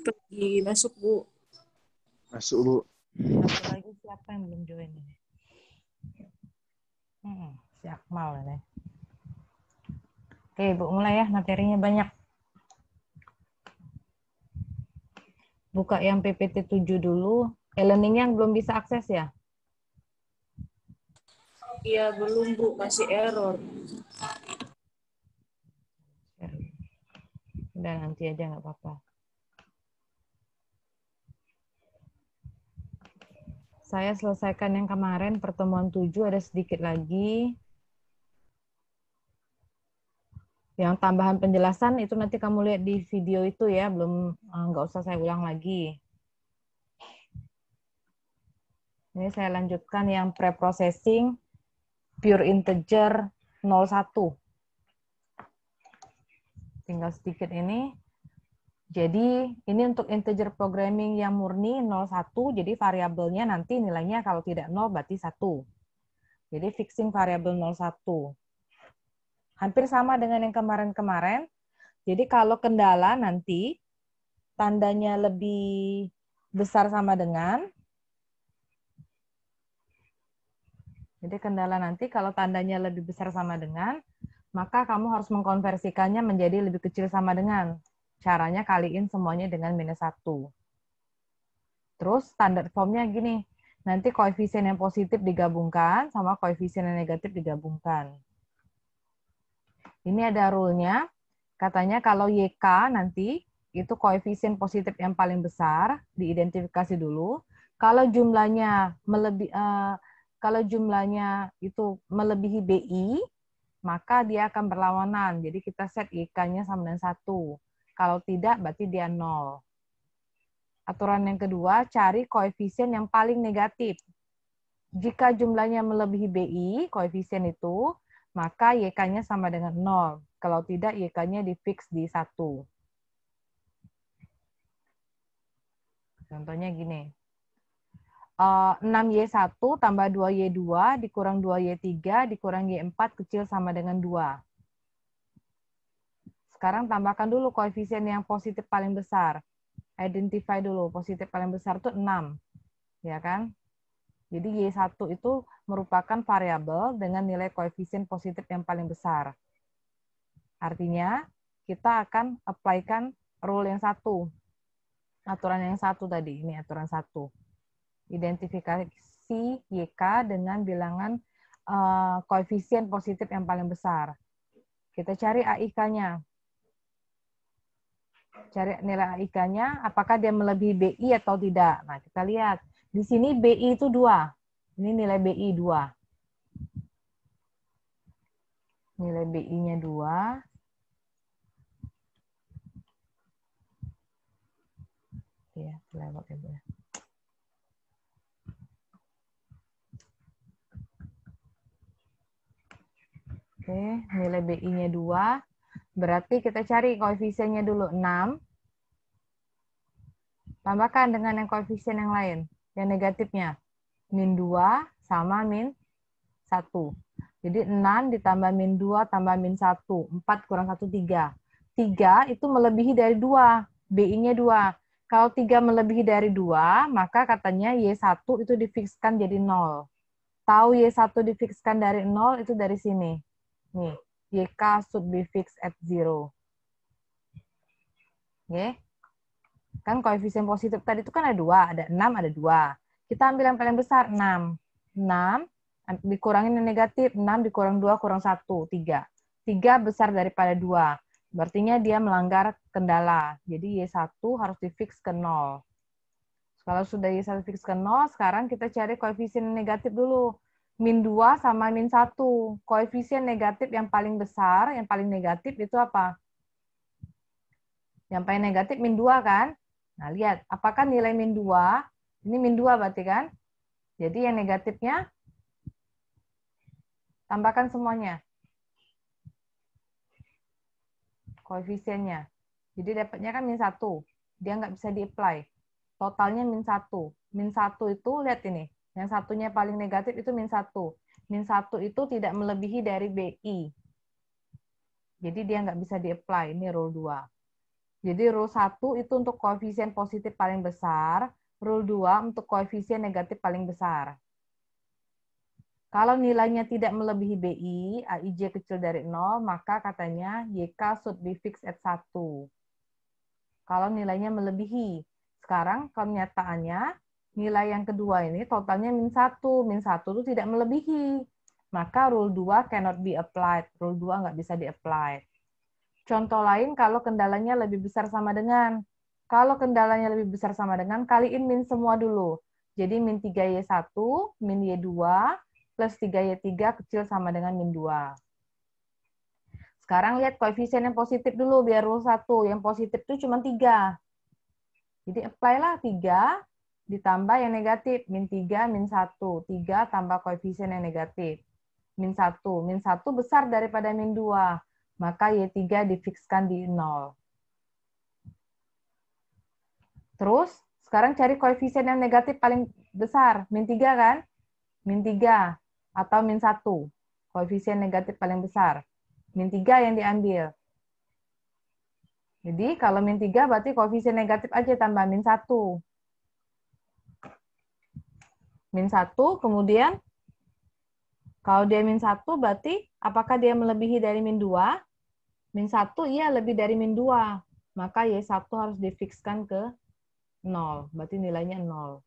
Pergi masuk, Bu. Masuk, Bu. Satu lagi siapa yang belum join ini? Si Akmal ini. Oke, Bu, mulai ya. Materinya banyak. Buka yang PPT 7 dulu. E-learning yang belum bisa akses ya? Iya, belum, Bu. Masih error. Udah nanti aja nggak apa-apa. Saya selesaikan yang kemarin, pertemuan 7, ada sedikit lagi. Yang tambahan penjelasan itu nanti kamu lihat di video itu ya, belum, nggak usah saya ulang lagi. Ini saya lanjutkan yang pre-processing, pure integer 01. Tinggal sedikit ini. Jadi ini untuk integer programming yang murni 01, jadi variabelnya nanti nilainya kalau tidak 0 berarti 1. Jadi fixing variabel 01. Hampir sama dengan yang kemarin-kemarin. Jadi kalau kendala nanti tandanya lebih besar sama dengan. Jadi kendala nanti kalau tandanya lebih besar sama dengan, maka kamu harus mengkonversikannya menjadi lebih kecil sama dengan. Caranya kaliin semuanya dengan -1. Terus standar formnya gini, nanti koefisien yang positif digabungkan sama koefisien yang negatif digabungkan. Ini ada rule-nya, katanya kalau YK nanti itu koefisien positif yang paling besar, diidentifikasi dulu. Kalau jumlahnya itu melebihi BI, maka dia akan berlawanan. Jadi kita set YK-nya sama dengan 1. Kalau tidak, berarti dia 0. Aturan yang kedua, cari koefisien yang paling negatif. Jika jumlahnya melebihi BI, koefisien itu, maka YK-nya sama dengan 0. Kalau tidak, YK-nya di-fix di 1. Contohnya gini. 6Y1 tambah 2Y2 dikurang 2Y3 dikurang Y4 kecil sama dengan 2. Sekarang tambahkan dulu koefisien yang positif paling besar. Identify dulu, positif paling besar itu 6. Ya kan? Jadi Y1 itu merupakan variabel dengan nilai koefisien positif yang paling besar. Artinya, kita akan apply-kan rule yang 1. Aturan yang 1 tadi, ini aturan 1. Identifikasi YK dengan bilangan koefisien positif yang paling besar. Kita cari AIK-nya. Cari nilai AIK-nya, apakah dia melebihi BI atau tidak. Nah, kita lihat. Di sini BI itu 2. Ini nilai BI 2. Nilai BI-nya 2. Ya, lewat ya, Bu. Oke, nilai BI-nya 2. Berarti kita cari koefisiennya dulu 6. Tambahkan dengan yang koefisien yang lain, yang negatifnya. -2 sama -1. Jadi 6 ditambah -2 tambah -1. 4 kurang 1, 3. 3 itu melebihi dari 2. BI-nya 2. Kalau 3 melebihi dari 2, maka katanya Y1 itu difikskan jadi 0. Tahu Y1 difikskan dari 0 itu dari sini. Nih, YK should be fixed at 0. Oke. Kan koefisien positif tadi itu kan ada 2, ada 6, ada 2. Kita ambil yang paling besar, 6. 6 dikurangin yang negatif, 6 dikurang 2 kurang 1, 3. 3 besar daripada 2. Berartinya dia melanggar kendala. Jadi Y1 harus difix ke 0. Kalau sudah Y1 fix ke 0, sekarang kita cari koefisien negatif dulu. -2 sama -1. Koefisien negatif yang paling besar, yang paling negatif itu apa? Yang paling negatif -2 kan? Nah, lihat. Apakah nilai -2? Ini -2 berarti kan? Jadi yang negatifnya, tambahkan semuanya. Koefisiennya. Jadi dapatnya kan -1. Dia nggak bisa di-apply. Totalnya -1. -1 itu, lihat ini. Yang satunya paling negatif itu -1. -1 itu tidak melebihi dari BI. Jadi dia nggak bisa di-apply. Ini rule 2. Jadi rule 1 itu untuk koefisien positif paling besar, rule 2 untuk koefisien negatif paling besar. Kalau nilainya tidak melebihi BI, AIJ kecil dari 0, maka katanya YK should be fixed at 1. Kalau nilainya melebihi. Sekarang kenyataannya, nilai yang kedua ini totalnya min 1. Min 1 itu tidak melebihi. Maka rule 2 cannot be applied. Rule 2 nggak bisa di-apply. Contoh lain kalau kendalanya lebih besar sama dengan. Kalau kendalanya lebih besar sama dengan, kaliin min semua dulu. Jadi min 3Y1, min Y2, plus 3Y3 kecil sama dengan min 2. Sekarang lihat koefisien yang positif dulu, biar rule 1. Yang positif itu cuma 3. Jadi apply lah 3, ditambah yang negatif. Min 3, min 1. 3 tambah koefisien yang negatif. Min 1. Min 1 besar daripada min 2. Maka Y3 difikskan di 0. Terus, sekarang cari koefisien yang negatif paling besar. Min 3 kan? Min 3 atau min 1. Koefisien negatif paling besar. Min 3 yang diambil. Jadi, kalau min 3 berarti koefisien negatif aja tambah min 1. Min 1, kemudian kalau dia min 1 berarti apakah dia melebihi dari min 2? Min 1 iya lebih dari min 2. Maka Y1 harus difikskan ke 0. Berarti nilainya 0.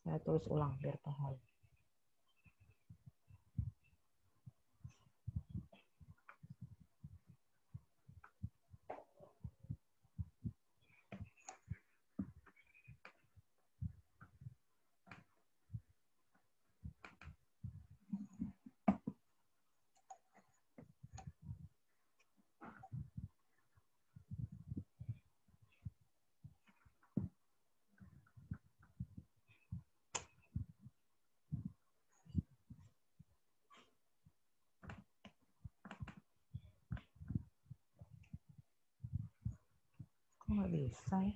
Saya tulis ulang biar paham. Kok nggak bisa ya?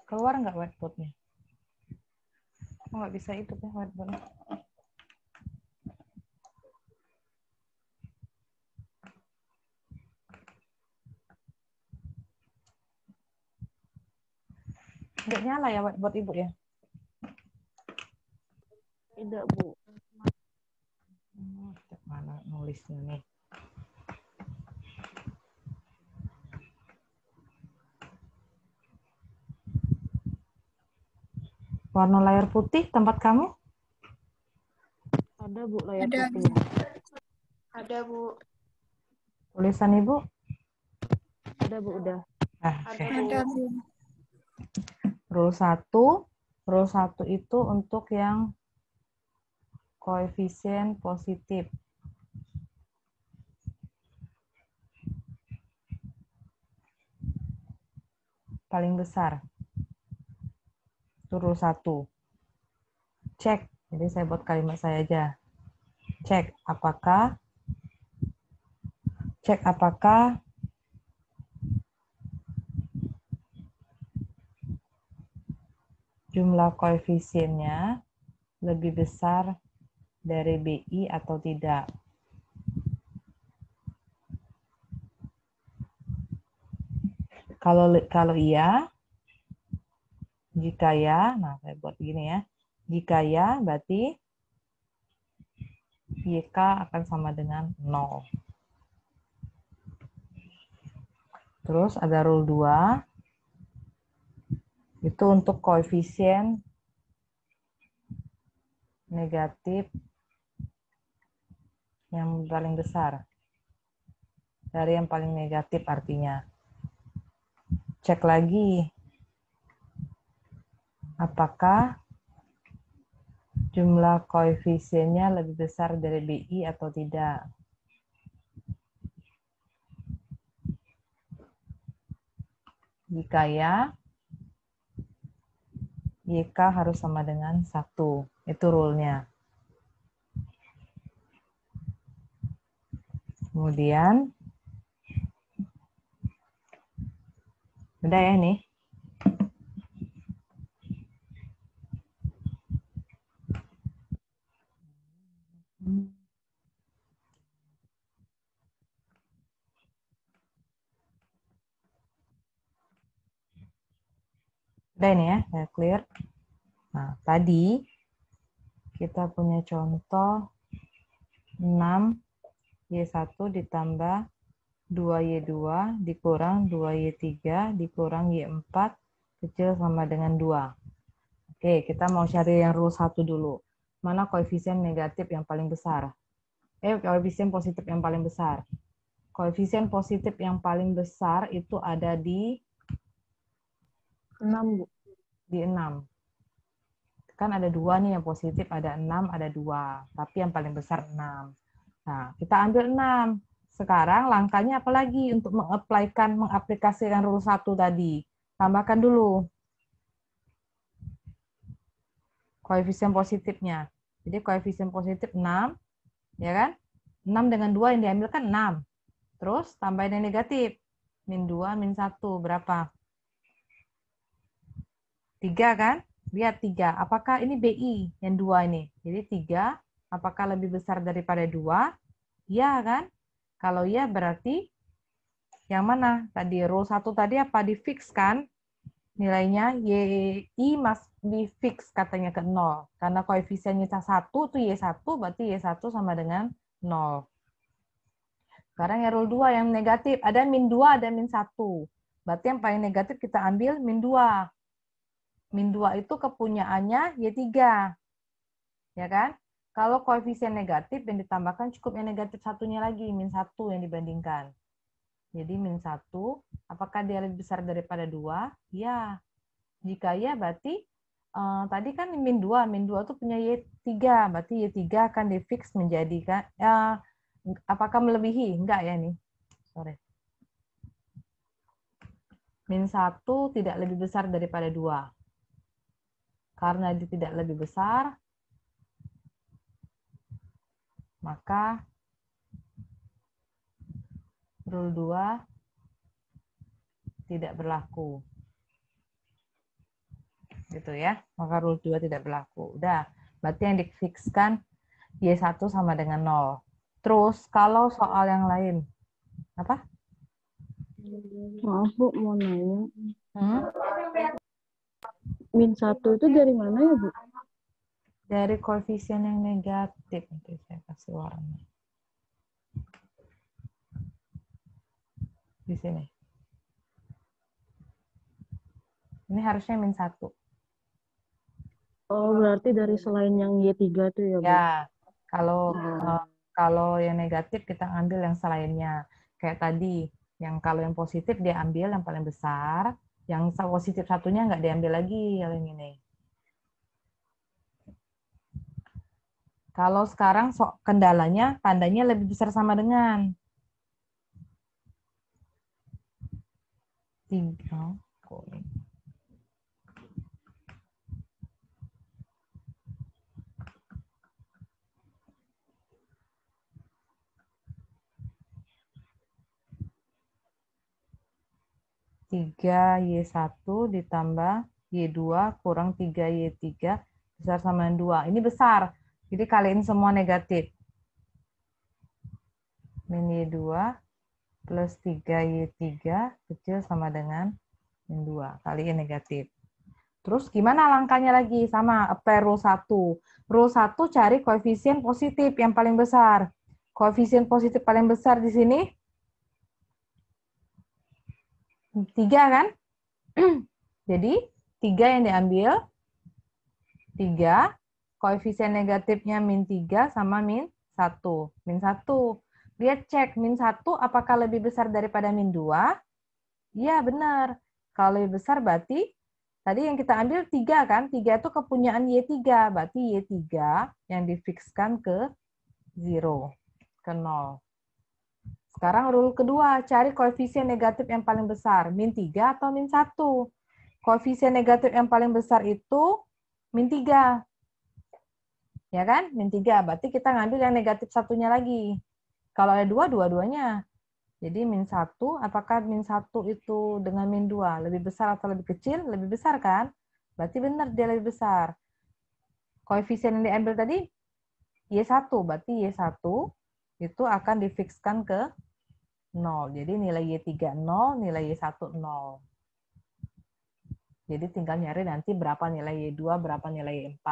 Keluar nggak whiteboard-nya? Kok nggak bisa itu ya whiteboard-nya? Nggak nyala ya whiteboard Ibu ya? Tidak, Bu. Mana nulisnya nih? Warna layar putih tempat kamu? Ada, Bu, layar Ada, putih. Ada, Bu. Tulisan Ibu? Ada, Bu, udah. Oke. Ada, Bu. Rule 1 itu untuk yang koefisien positif. Paling besar. Itu rule 1. Cek. Jadi saya buat kalimat saya aja. Cek apakah jumlah koefisiennya lebih besar dari BI atau tidak. Kalau iya, jika ya, nah saya buat gini ya. Jika ya, berarti YK akan sama dengan 0. Terus ada rule 2. Itu untuk koefisien negatif yang paling besar. Dari yang paling negatif artinya. Cek lagi. Apakah jumlah koefisiennya lebih besar dari BI atau tidak? Jika ya, YK harus sama dengan 1. Itu rule-nya. Kemudian, udah ya nih. Udah ini ya, saya clear. Nah, tadi kita punya contoh 6Y1 ditambah 2Y2 dikurang 2Y3 dikurang Y4 kecil sama dengan 2. Oke, kita mau cari yang rule 1 dulu. Mana koefisien negatif yang paling besar? Koefisien positif yang paling besar. Koefisien positif yang paling besar itu ada di 6, Bu. di 6. Kan ada 2 nih yang positif, ada 6, ada 2. Tapi yang paling besar 6. Nah, kita ambil 6. Sekarang langkahnya apa lagi untuk mengaplikasikan rule 1 tadi? Tambahkan dulu koefisien positifnya. Jadi koefisien positif 6, ya kan? 6 dengan 2 yang diambil kan 6. Terus tambahin yang negatif. Min 2, min 1, berapa? 3 kan? Lihat 3. Apakah ini BI yang 2 ini? Jadi 3, apakah lebih besar daripada 2? Ya kan? Kalau ya berarti yang mana? Tadi rule 1 tadi apa? Di-fix kan? Nilainya YI must be fix katanya ke 0. Karena koefisiennya 1 itu Y1, berarti Y1 sama dengan 0. Sekarang ya rule 2 yang negatif. Ada min 2, ada min 1. Berarti yang paling negatif kita ambil min 2. Min 2 itu kepunyaannya Y3. Ya kan? Kalau koefisien negatif yang ditambahkan cukup yang negatif satunya lagi, min 1 yang dibandingkan. Jadi min 1, apakah dia lebih besar daripada 2? Ya. Jika ya, berarti tadi kan min 2 itu punya Y3, berarti Y3 akan difix menjadikan, apakah melebihi? Enggak ya nih. Sorry. Min 1 tidak lebih besar daripada 2. Karena dia tidak lebih besar, maka rule 2 tidak berlaku. Gitu ya. Maka rule 2 tidak berlaku. Udah, berarti yang difikskan Y1 sama dengan 0. Terus kalau soal yang lain. Apa? Maaf, Bu, mau nanya. Hmm? Min 1 itu dari mana ya, Bu? Dari koefisien yang negatif. Nanti saya kasih warna. Di sini. Ini harusnya min 1. Oh, berarti dari selain yang Y3 itu ya, Bu? Ya, kalau yang negatif kita ambil yang selainnya. Kayak tadi, kalau yang positif dia ambil yang paling besar, yang positif satunya nggak diambil lagi yang ini. Kalau sekarang kendalanya, tandanya lebih besar sama dengan 3. 3Y1 ditambah Y2 kurang 3Y3 besar sama dengan 2. Ini besar. Jadi kaliin semua negatif. Min Y2 plus 3Y3 kecil sama dengan min 2. Kaliin negatif. Terus gimana langkahnya lagi? Sama, apply rule 1. Rule 1 cari koefisien positif yang paling besar. Koefisien positif paling besar di sini 3 kan? Jadi 3 yang diambil, 3, koefisien negatifnya min 3 sama min 1. Min 1. Lihat cek, min 1 apakah lebih besar daripada min 2? Iya, benar. Kalau lebih besar berarti, tadi yang kita ambil 3 kan? 3 itu kepunyaan Y3. Berarti Y3 yang difikskan ke 0, ke 0. Sekarang rule kedua, cari koefisien negatif yang paling besar, min 3 atau min 1. Koefisien negatif yang paling besar itu min 3. Ya kan? Min 3. Berarti kita ngambil yang negatif satunya lagi. Kalau ada 2, dua-duanya. Jadi min 1, apakah min 1 itu dengan min 2 lebih besar atau lebih kecil? Lebih besar kan? Berarti benar dia lebih besar. Koefisien yang diambil tadi Y1, berarti Y1 itu akan difikskan ke 0. Jadi nilai Y3 0, nilai Y1 0. Jadi tinggal nyari nanti berapa nilai Y2, berapa nilai Y4.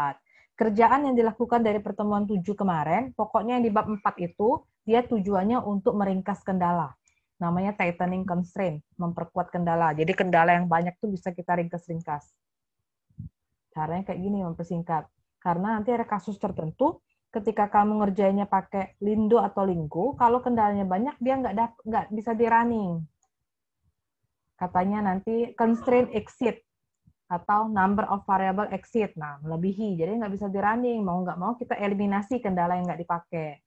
Kerjaan yang dilakukan dari pertemuan 7 kemarin, pokoknya yang di bab 4 itu, dia tujuannya untuk meringkas kendala. Namanya tightening constraint, memperkuat kendala. Jadi kendala yang banyak tuh bisa kita ringkas-ringkas. Caranya kayak gini, mempersingkat. Karena nanti ada kasus tertentu, ketika kamu ngerjainnya pakai Lindo atau Linggo, kalau kendalanya banyak, dia nggak bisa di running. Katanya nanti constraint exceed atau number of variable exceed. Nah, melebihi. Jadi nggak bisa di running. Mau nggak mau kita eliminasi kendala yang nggak dipakai.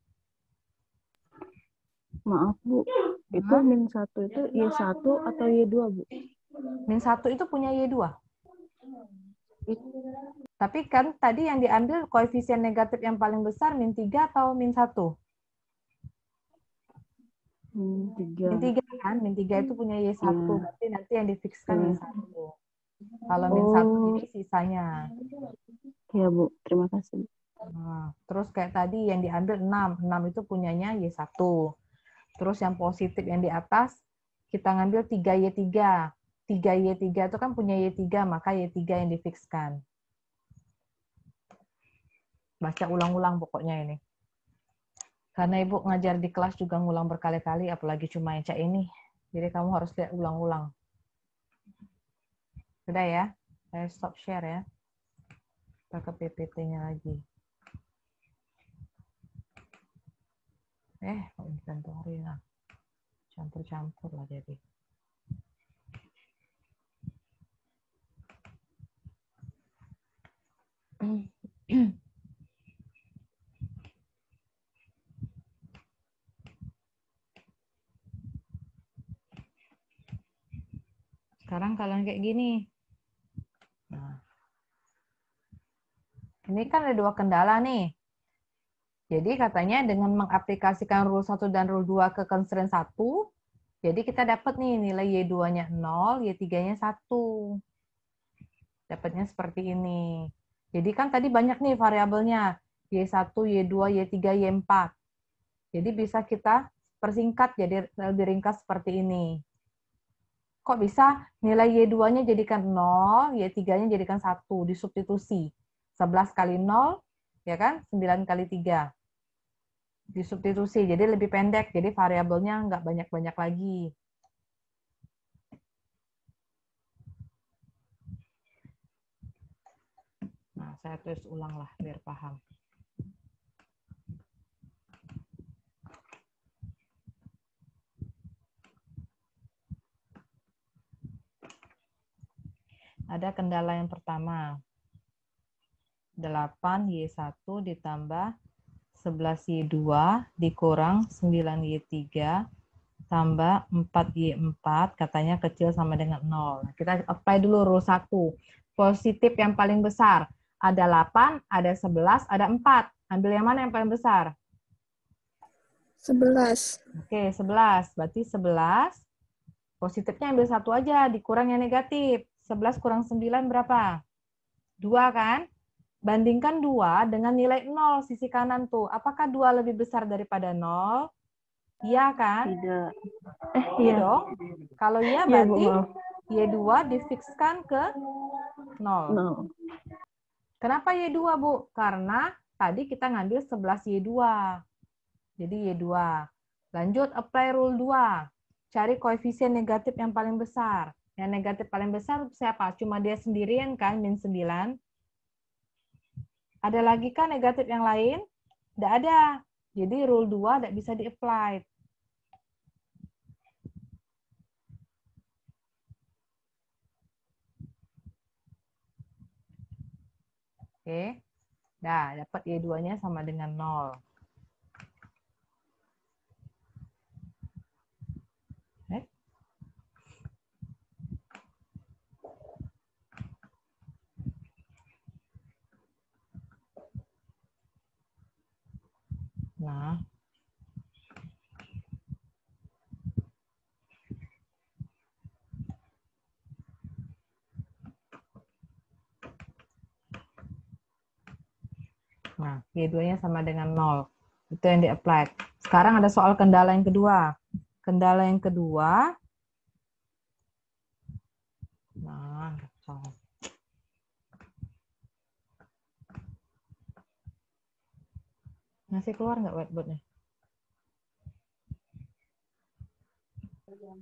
Maaf, Bu. Itu min 1 itu Y1 atau Y2, Bu? Min 1 itu punya Y2. Tapi kan tadi yang diambil koefisien negatif yang paling besar min 3 atau min 1? Min 3. Min 3 kan? Min 3 itu punya Y1. Berarti nanti yang difikskan Y1. Kalau min 1 ini sisanya. Ya, Bu. Terima kasih. Nah, terus kayak tadi yang diambil 6. 6 itu punyanya Y1. Terus yang positif yang di atas, kita ngambil 3Y3. 3Y3 itu kan punya Y3, maka Y3 yang difikskan. Baca ulang-ulang pokoknya ini. Karena Ibu ngajar di kelas juga ngulang berkali-kali, apalagi cuma yang cak ini. Jadi kamu harus lihat ulang-ulang. Sudah ya? Saya stop share ya. Kita ke PPT-nya lagi. Inventory lah. Campur-campur lah jadi. Sekarang kalau kayak gini. Nah. Ini kan ada 2 kendala nih. Jadi katanya dengan mengaplikasikan rule 1 dan rule 2 ke constraint 1, jadi kita dapat nih nilai Y2-nya 0, Y3-nya 1. Dapatnya seperti ini. Jadi kan tadi banyak nih variabelnya. Y1, Y2, Y3, Y4. Jadi bisa kita persingkat jadi lebih ringkas seperti ini. Kok bisa nilai Y2-nya jadikan 0, Y3-nya jadikan 1, disubstitusi. 11 kali 0, ya kan? 9 kali 3. Disubstitusi, jadi lebih pendek. Jadi variabelnya nggak banyak-banyak lagi. Nah, saya tulis ulang lah, biar paham. Ada kendala yang pertama. 8Y1 ditambah 11Y2 dikurang 9Y3 tambah 4Y4 katanya kecil sama dengan 0. Kita apply dulu rule 1. Positif yang paling besar. Ada 8, ada 11, ada 4. Ambil yang mana yang paling besar? 11. Oke, 11. Berarti 11. Positifnya ambil 1 aja, dikurang yang negatif. 11 kurang 9 berapa? 2 kan? Bandingkan 2 dengan nilai 0 sisi kanan tuh. Apakah 2 lebih besar daripada 0? Iya kan? Tidak. Iya dong. Kalau iya berarti Y2 difikskan ke 0. 0. Kenapa Y2, Bu? Karena tadi kita ngambil 11 Y2. Jadi Y2. Lanjut apply rule 2. Cari koefisien negatif yang paling besar. Yang negatif paling besar siapa? Cuma dia sendirian kan, min 9. Ada lagi kan negatif yang lain? Tidak ada. Jadi rule 2 tidak bisa di-apply. Oke. Nah, dapat Y2-nya sama dengan 0. Nah, Y2-nya sama dengan 0. Itu yang di-apply. Sekarang ada soal kendala yang kedua. Kendala yang kedua, nah, masih keluar nggak whiteboard-nya?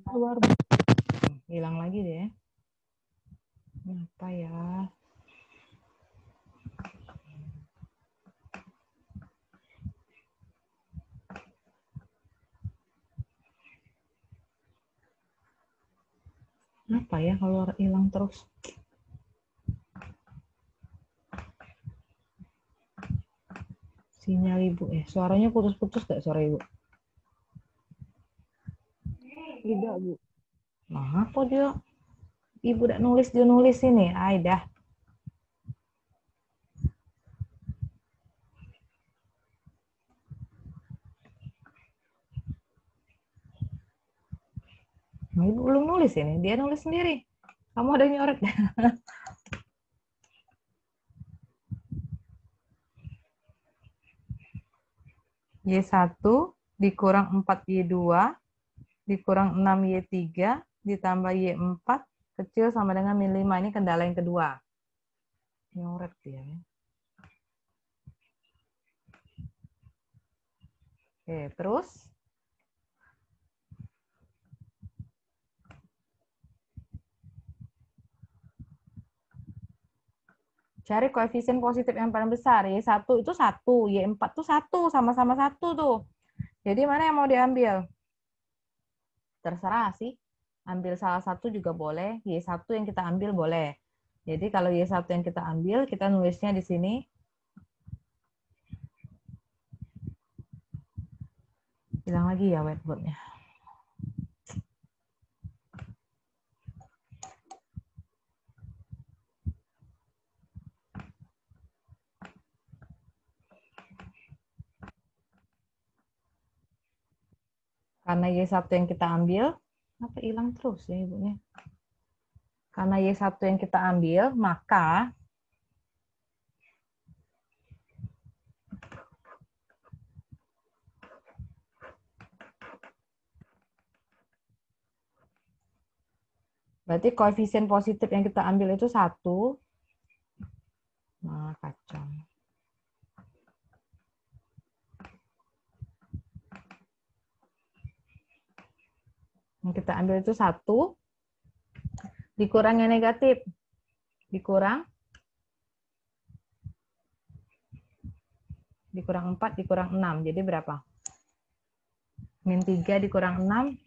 Keluar. Hilang lagi deh. Apa ya? Apa ya kalau hilang terus? Sinyal Ibu. Suaranya putus-putus nggak suara Ibu? Tidak, Bu. Nah, apa dia? Ibu udah nulis, dia nulis ini. Dah. Nah, Ibu belum nulis ini. Dia nulis sendiri. Kamu ada nyoret. Y1 dikurang 4Y2 dikurang 6Y3 ditambah Y4 kecil sama dengan min 5. Ini kendala yang kedua. Nyoret dia. Oke, terus cari koefisien positif yang paling besar. Y1 itu 1, Y4 itu 1, sama-sama 1 tuh. Jadi mana yang mau diambil? Terserah sih. Ambil salah satu juga boleh, Y1 yang kita ambil boleh. Jadi kalau Y1 yang kita ambil, kita nulisnya di sini. Hilang lagi ya whiteboard-nya. Karena Y1 yang kita ambil, apa hilang terus ya Ibunya? Karena Y1 yang kita ambil, maka berarti koefisien positif yang kita ambil itu 1. Nah, kacau. Yang kita ambil itu 1. Dikurang yang negatif. Dikurang 4 dikurang 6. Jadi berapa? Min 3 dikurang 6.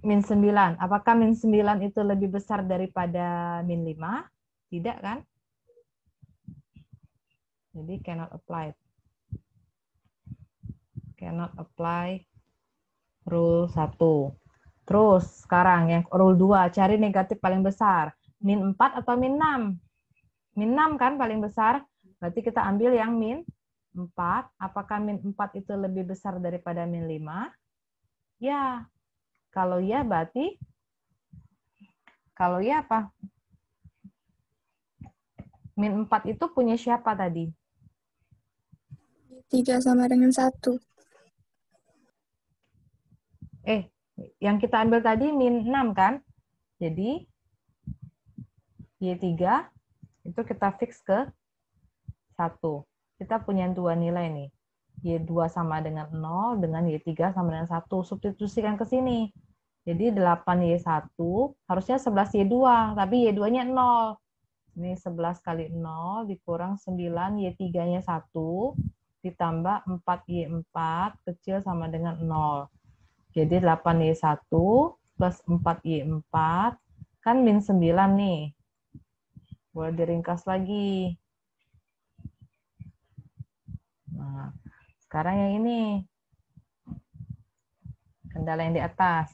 Min 9. Apakah min 9 itu lebih besar daripada min 5? Tidak kan? Jadi cannot apply. Cannot apply rule 1. Terus sekarang yang rule 2, cari negatif paling besar. Min 4 atau min 6? Min 6 kan paling besar. Berarti kita ambil yang min 4. Apakah min 4 itu lebih besar daripada min 5? Ya. Kalau ya berarti, kalau ya apa? Min 4 itu punya siapa tadi? 3 sama dengan 1. Yang kita ambil tadi min 6 kan? Jadi Y3 itu kita fix ke 1. Kita punya dua nilai nih. Y2 sama dengan 0 dengan Y3 sama dengan 1. Substitusikan ke sini. Jadi 8Y1 harusnya 11Y2, tapi Y2-nya 0. Ini 11 kali 0 dikurang 9Y3-nya 1 ditambah 4Y4 kecil sama dengan 0. Jadi 8Y1 plus 4Y4 kan min 9 nih. Boleh diringkas lagi. Nah, sekarang yang ini. Kendala yang di atas.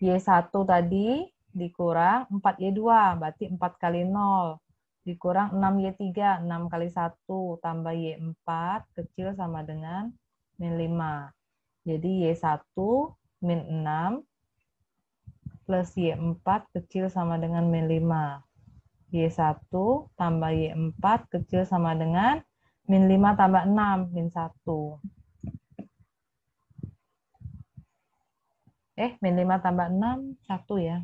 Y1 tadi dikurang 4Y2, berarti 4 kali 0. dikurang 6Y3. 6 kali 1 tambah Y4 kecil sama dengan min 5. Jadi Y1 min 6 plus Y4 kecil sama dengan min 5. Y1 tambah Y4 kecil sama dengan min 5 tambah 6, min 1. Min 5 tambah 6, 1 ya.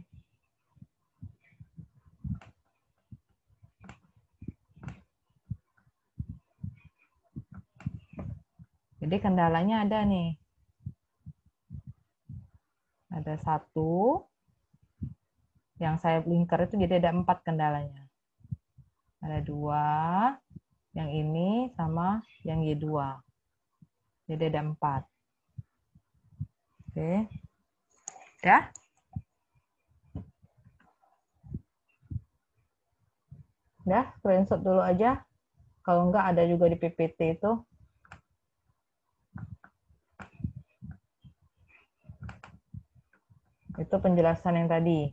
Jadi kendalanya ada nih. Ada 1. Yang saya lingkar itu jadi ada 4 kendalanya. Ada 2. Yang ini sama yang Y2. Jadi ada 4. Oke. Ya? Udah, screenshot dulu aja. Kalau enggak ada juga di PPT itu. Itu penjelasan yang tadi.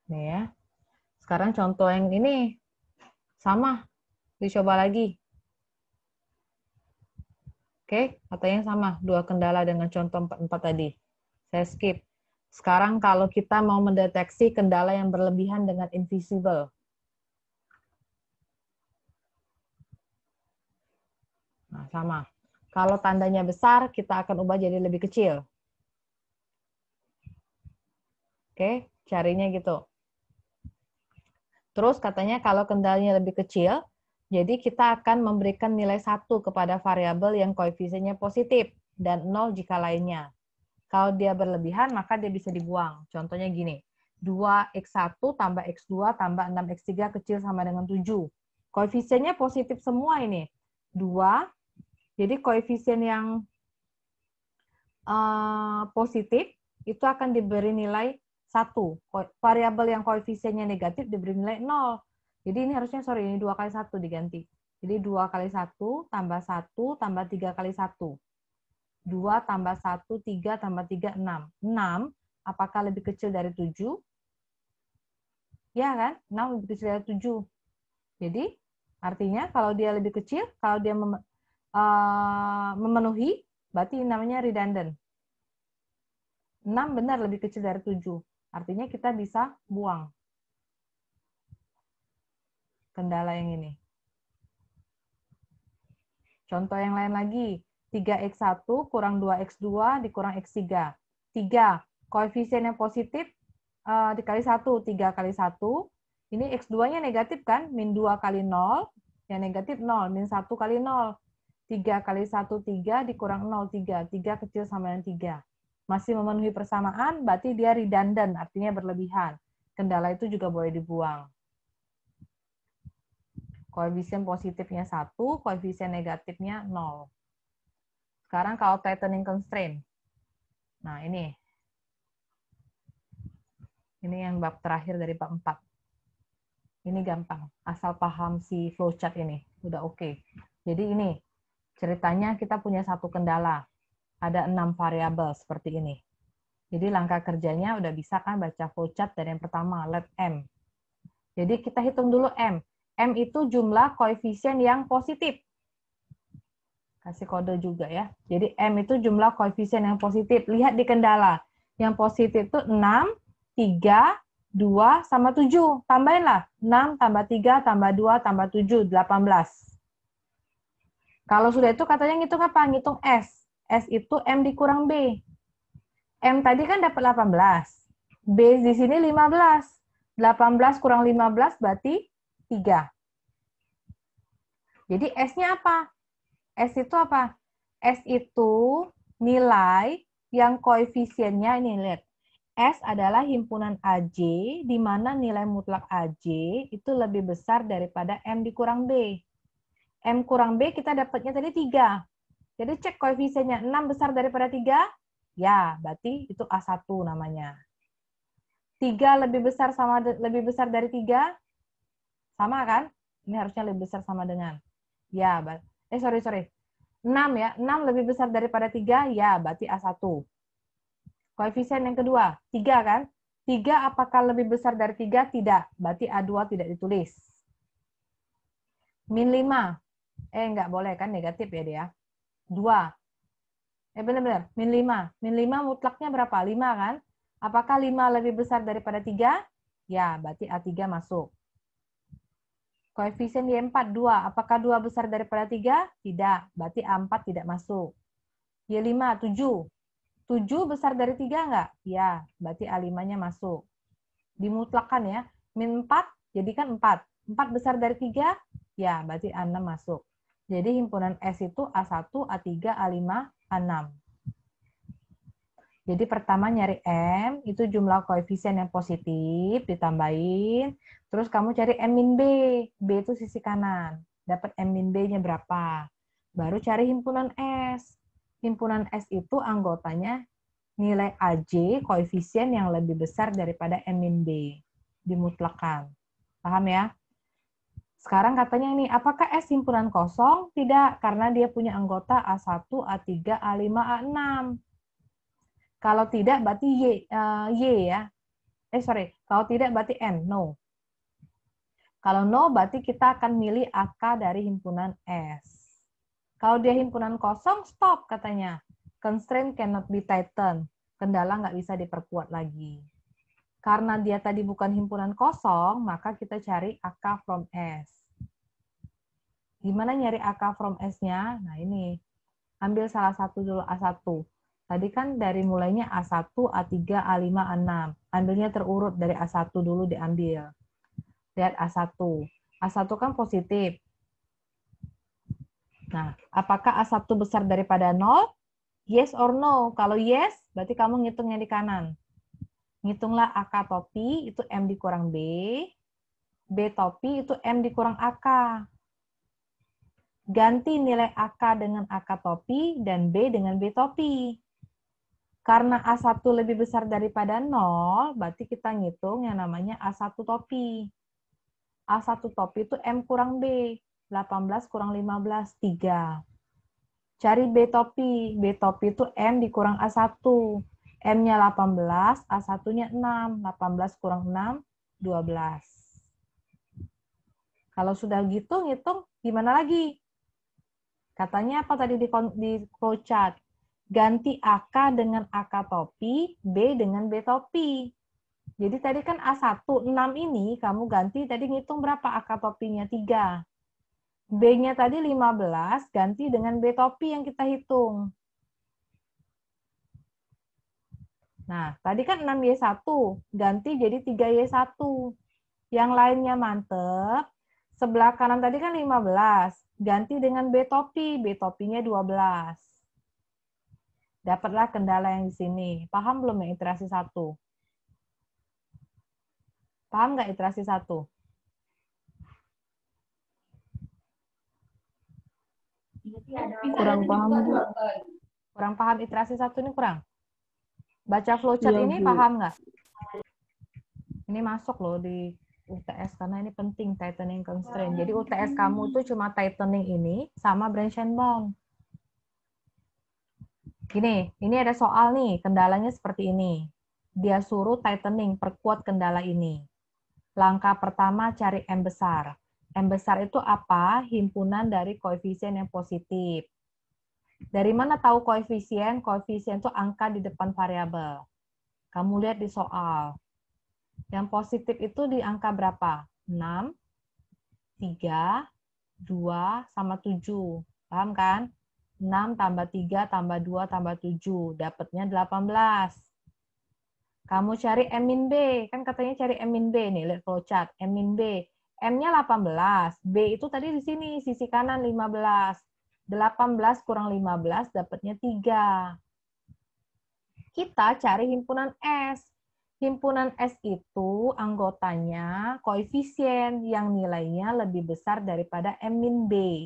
Nih ya. Sekarang contoh yang ini. Sama. Dicoba lagi. Oke, katanya sama. 2 kendala dengan contoh 4 tadi. Saya skip. Sekarang kalau kita mau mendeteksi kendala yang berlebihan dengan invisible. Nah, sama. Kalau tandanya besar, kita akan ubah jadi lebih kecil. Oke, carinya gitu. Terus katanya kalau kendalanya lebih kecil, jadi kita akan memberikan nilai 1 kepada variabel yang koefisiennya positif dan 0 jika lainnya. Kalau dia berlebihan, maka dia bisa dibuang. Contohnya gini, 2x1 tambah x2 tambah 6x3 kecil sama dengan 7. Koefisiennya positif semua ini. 2, jadi koefisien yang positif itu akan diberi nilai 1. Variabel yang koefisiennya negatif diberi nilai 0. Jadi ini harusnya, ini 2 kali 1 diganti. Jadi 2 kali 1 tambah 1 tambah 3 kali 1. 2 tambah 1, 3 tambah 3, 6. 6, apakah lebih kecil dari 7? Ya kan? 6 lebih kecil dari 7. Jadi, artinya kalau dia lebih kecil, kalau dia memenuhi, berarti namanya redundant. 6 benar lebih kecil dari 7. Artinya kita bisa buang kendala yang ini. Contoh yang lain lagi. 3x1 kurang 2x2 dikurang x3. 3, koefisien yang positif dikali 1. 3 kali 1. Ini x2-nya negatif kan? Min 2 kali 0. Yang negatif 0. Min 1 kali 0. 3 kali 1, 3 dikurang 0, 3. 3 kecil sama dengan 3. Masih memenuhi persamaan, berarti dia redundant, artinya berlebihan. Kendala itu juga boleh dibuang. Koefisien positifnya 1, koefisien negatifnya 0. Sekarang kalau tightening constraint. Nah, ini. Ini yang bab terakhir dari bab 4. Ini gampang. Asal paham si flowchart ini. Udah oke. Jadi ini. Ceritanya kita punya satu kendala. Ada 6 variabel seperti ini. Jadi langkah kerjanya udah bisa kan baca flowchart dari yang pertama. Let M. Jadi kita hitung dulu M. M itu jumlah koefisien yang positif. Kasih kode juga ya. Jadi M itu jumlah koefisien yang positif. Lihat di kendala. Yang positif itu 6, 3, 2, sama 7. Tambahinlah. 6 tambah 3 tambah 2 tambah 7, 18. Kalau sudah itu katanya ngitung apa? Ngitung S. S itu M dikurang B. M tadi kan dapat 18. B di sini 15. 18 kurang 15 berarti 3. Jadi S-nya apa? S itu apa? S itu nilai yang koefisiennya, ini lihat. S adalah himpunan AJ, di mana nilai mutlak AJ itu lebih besar daripada M dikurang B. M kurang B kita dapatnya tadi 3. Jadi cek koefisiennya, 6 besar daripada 3? Ya, berarti itu A1 namanya. 3 lebih besar dari 3? Sama kan? Ini harusnya lebih besar sama dengan. Ya, sorry. 6 ya. 6 lebih besar daripada 3? Ya, berarti A1. Koefisien yang kedua, 3 kan? 3 apakah lebih besar dari 3? Tidak. Berarti A2 tidak ditulis. Min 5. Enggak boleh kan, negatif ya dia. 2. Benar-benar. Min 5. Min 5 mutlaknya berapa? 5 kan? Apakah 5 lebih besar daripada 3? Ya, berarti A3 masuk. Koefisien Y4, 2. Apakah 2 besar daripada 3? Tidak. Berarti A4 tidak masuk. Y5, 7. 7 besar dari 3 enggak? Ya, berarti A5-nya masuk. Dimutlakan ya. Min 4, jadikan 4. 4 besar dari 3? Ya, berarti A6 masuk. Jadi himpunan S itu A1, A3, A5, A6. Jadi pertama nyari M, itu jumlah koefisien yang positif, ditambahin. Terus kamu cari M min B. B itu sisi kanan. Dapat M min B-nya berapa. Baru cari himpunan S. Himpunan S itu anggotanya nilai AJ, koefisien yang lebih besar daripada M min B. Dimutlakan. Paham ya? Sekarang katanya ini, apakah S himpunan kosong? Tidak, karena dia punya anggota A1, A3, A5, A6. Kalau tidak, berarti Y ya. Kalau tidak, berarti N, no. Kalau no, berarti kita akan milih AK dari himpunan S. Kalau dia himpunan kosong, stop katanya. Constraint cannot be tightened. Kendala nggak bisa diperkuat lagi. Karena dia tadi bukan himpunan kosong, maka kita cari AK from S. Gimana nyari AK from S-nya? Nah ini, ambil salah satu dulu A1. Tadi kan dari mulainya A1, A3, A5, A6. Ambilnya terurut dari A1 dulu diambil. Lihat A1. A1 kan positif. Nah, apakah A1 besar daripada 0? Yes or no? Kalau yes, berarti kamu ngitungnya di kanan. Ngitunglah AK topi, itu M dikurang B. B topi, itu M dikurang AK. Ganti nilai AK dengan AK topi, dan B dengan B topi. Karena A1 lebih besar daripada 0, berarti kita ngitung yang namanya A1 topi. A1 topi itu M kurang B. 18 kurang 15, 3. Cari B topi. B topi itu M dikurang A1. M-nya 18, A1-nya 6. 18 kurang 6, 12. Kalau sudah gitu, ngitung gimana lagi? Katanya apa tadi di flowchart? Ganti AK dengan AK topi, B dengan B topi. Jadi tadi kan A1, 6 ini kamu ganti, tadi ngitung berapa AK topinya? 3. B-nya tadi 15, ganti dengan B topi yang kita hitung. Nah, tadi kan 6Y1, ganti jadi 3Y1. Yang lainnya mantep. Sebelah kanan tadi kan 15, ganti dengan B topi, B topinya 12. Dapatlah kendala yang di sini. Paham belum yang iterasi 1? Paham nggak iterasi 1? Kurang paham, Bu. Kurang paham iterasi 1 ini kurang? Baca flowchart Iya, ini Bu. paham nggak? Ini masuk loh di UTS karena ini penting tightening constraint. Jadi UTS kamu itu cuma tightening ini sama branch and bound. Gini, ini ada soal nih, kendalanya seperti ini. Dia suruh tightening, perkuat kendala ini. Langkah pertama cari M besar. M besar itu apa? Himpunan dari koefisien yang positif. Dari mana tahu koefisien? Koefisien itu angka di depan variabel. Kamu lihat di soal. Yang positif itu di angka berapa? 6, 3, 2, sama 7. Paham kan? 6 tambah 3 tambah 2 tambah 7. Dapatnya 18. Kamu cari M min B. Kan katanya cari M min B. Nih, lihat flowchart. M min B. M-nya 18. B itu tadi di sini, sisi kanan 15. 18 kurang 15, dapatnya 3. Kita cari himpunan S. Himpunan S itu anggotanya koefisien yang nilainya lebih besar daripada M min B.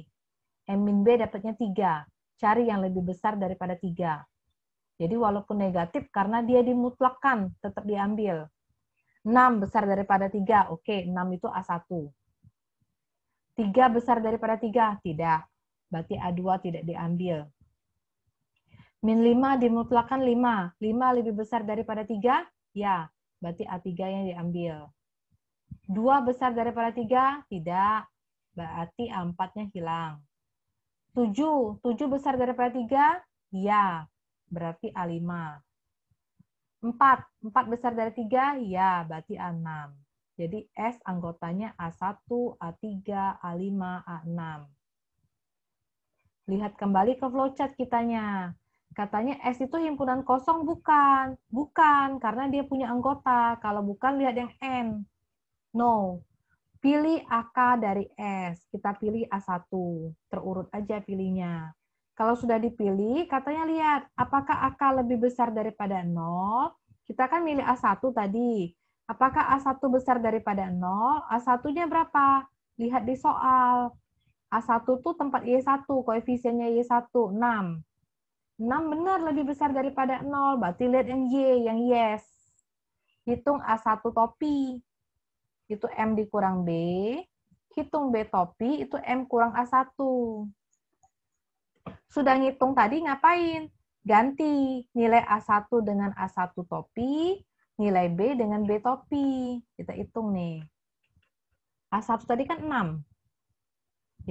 M min B dapatnya 3. Cari yang lebih besar daripada 3. Jadi walaupun negatif, karena dia dimutlakkan, tetap diambil. 6 besar daripada 3. Oke, 6 itu A1. 3 besar daripada 3? Tidak. Berarti A2 tidak diambil. Min 5 dimutlakkan 5. 5 lebih besar daripada 3? Ya, berarti A3 yang diambil. 2 besar daripada 3? Tidak, berarti A4-nya hilang. 7 besar daripada 3? Ya, berarti A5. 4 besar dari 3? Ya, berarti A6. Jadi S anggotanya A1, A3, A5, A6. Lihat kembali ke flowchart kitanya. Katanya S itu himpunan kosong bukan? Bukan, karena dia punya anggota. Kalau bukan, lihat yang N. No. Pilih AK dari S. Kita pilih A1. Terurut aja pilihnya. Kalau sudah dipilih, katanya lihat, apakah AK lebih besar daripada 0? Kita kan milih A1 tadi. Apakah A1 besar daripada 0? A1-nya berapa? Lihat di soal. A1 itu tempat Y1, koefisiennya Y1, 6. 6 benar lebih besar daripada 0, berarti lihat yang Y, yang yes. Hitung A1 topi, itu M dikurang B. Hitung B topi, itu M kurang A1. Sudah ngitung tadi, ngapain? Ganti nilai A1 dengan A1 topi, nilai B dengan B topi. Kita hitung nih. A1 tadi kan 6.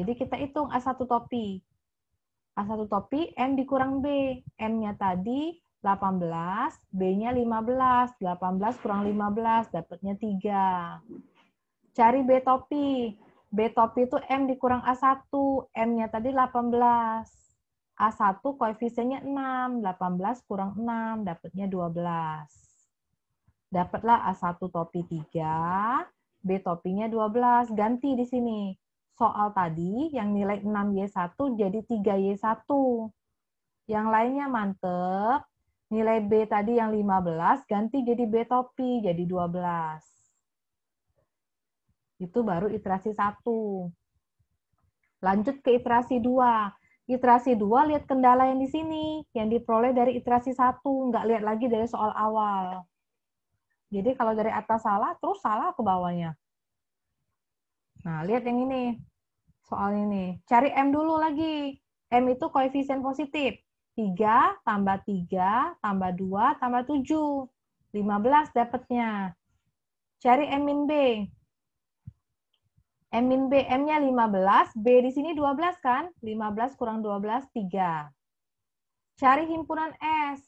Jadi kita hitung A1 topi. A1 topi, M dikurang B. M-nya tadi 18, B-nya 15. 18 kurang 15, dapatnya 3. Cari B topi. B topi itu M dikurang A1. M-nya tadi 18. A1 koefisiennya 6. 18 kurang 6, dapatnya 12. Dapatlah A1 topi 3, B topinya 12. Ganti di sini. Soal tadi yang nilai 6Y1 jadi 3Y1. Yang lainnya mantep. Nilai B tadi yang 15 ganti jadi B topi jadi 12. Itu baru iterasi 1. Lanjut ke iterasi 2. Iterasi 2 lihat kendala yang di sini, yang diperoleh dari iterasi 1, nggak lihat lagi dari soal awal. Jadi kalau dari atas salah, terus salah ke bawahnya. Nah, lihat yang ini. Soal ini. Cari M dulu lagi. M itu koefisien positif. 3 tambah 3 tambah 2 tambah 7. 15 dapatnya. Cari M min B. M min B, M-nya 15, B di sini 12 kan? 15 kurang 12, 3. Cari himpunan S.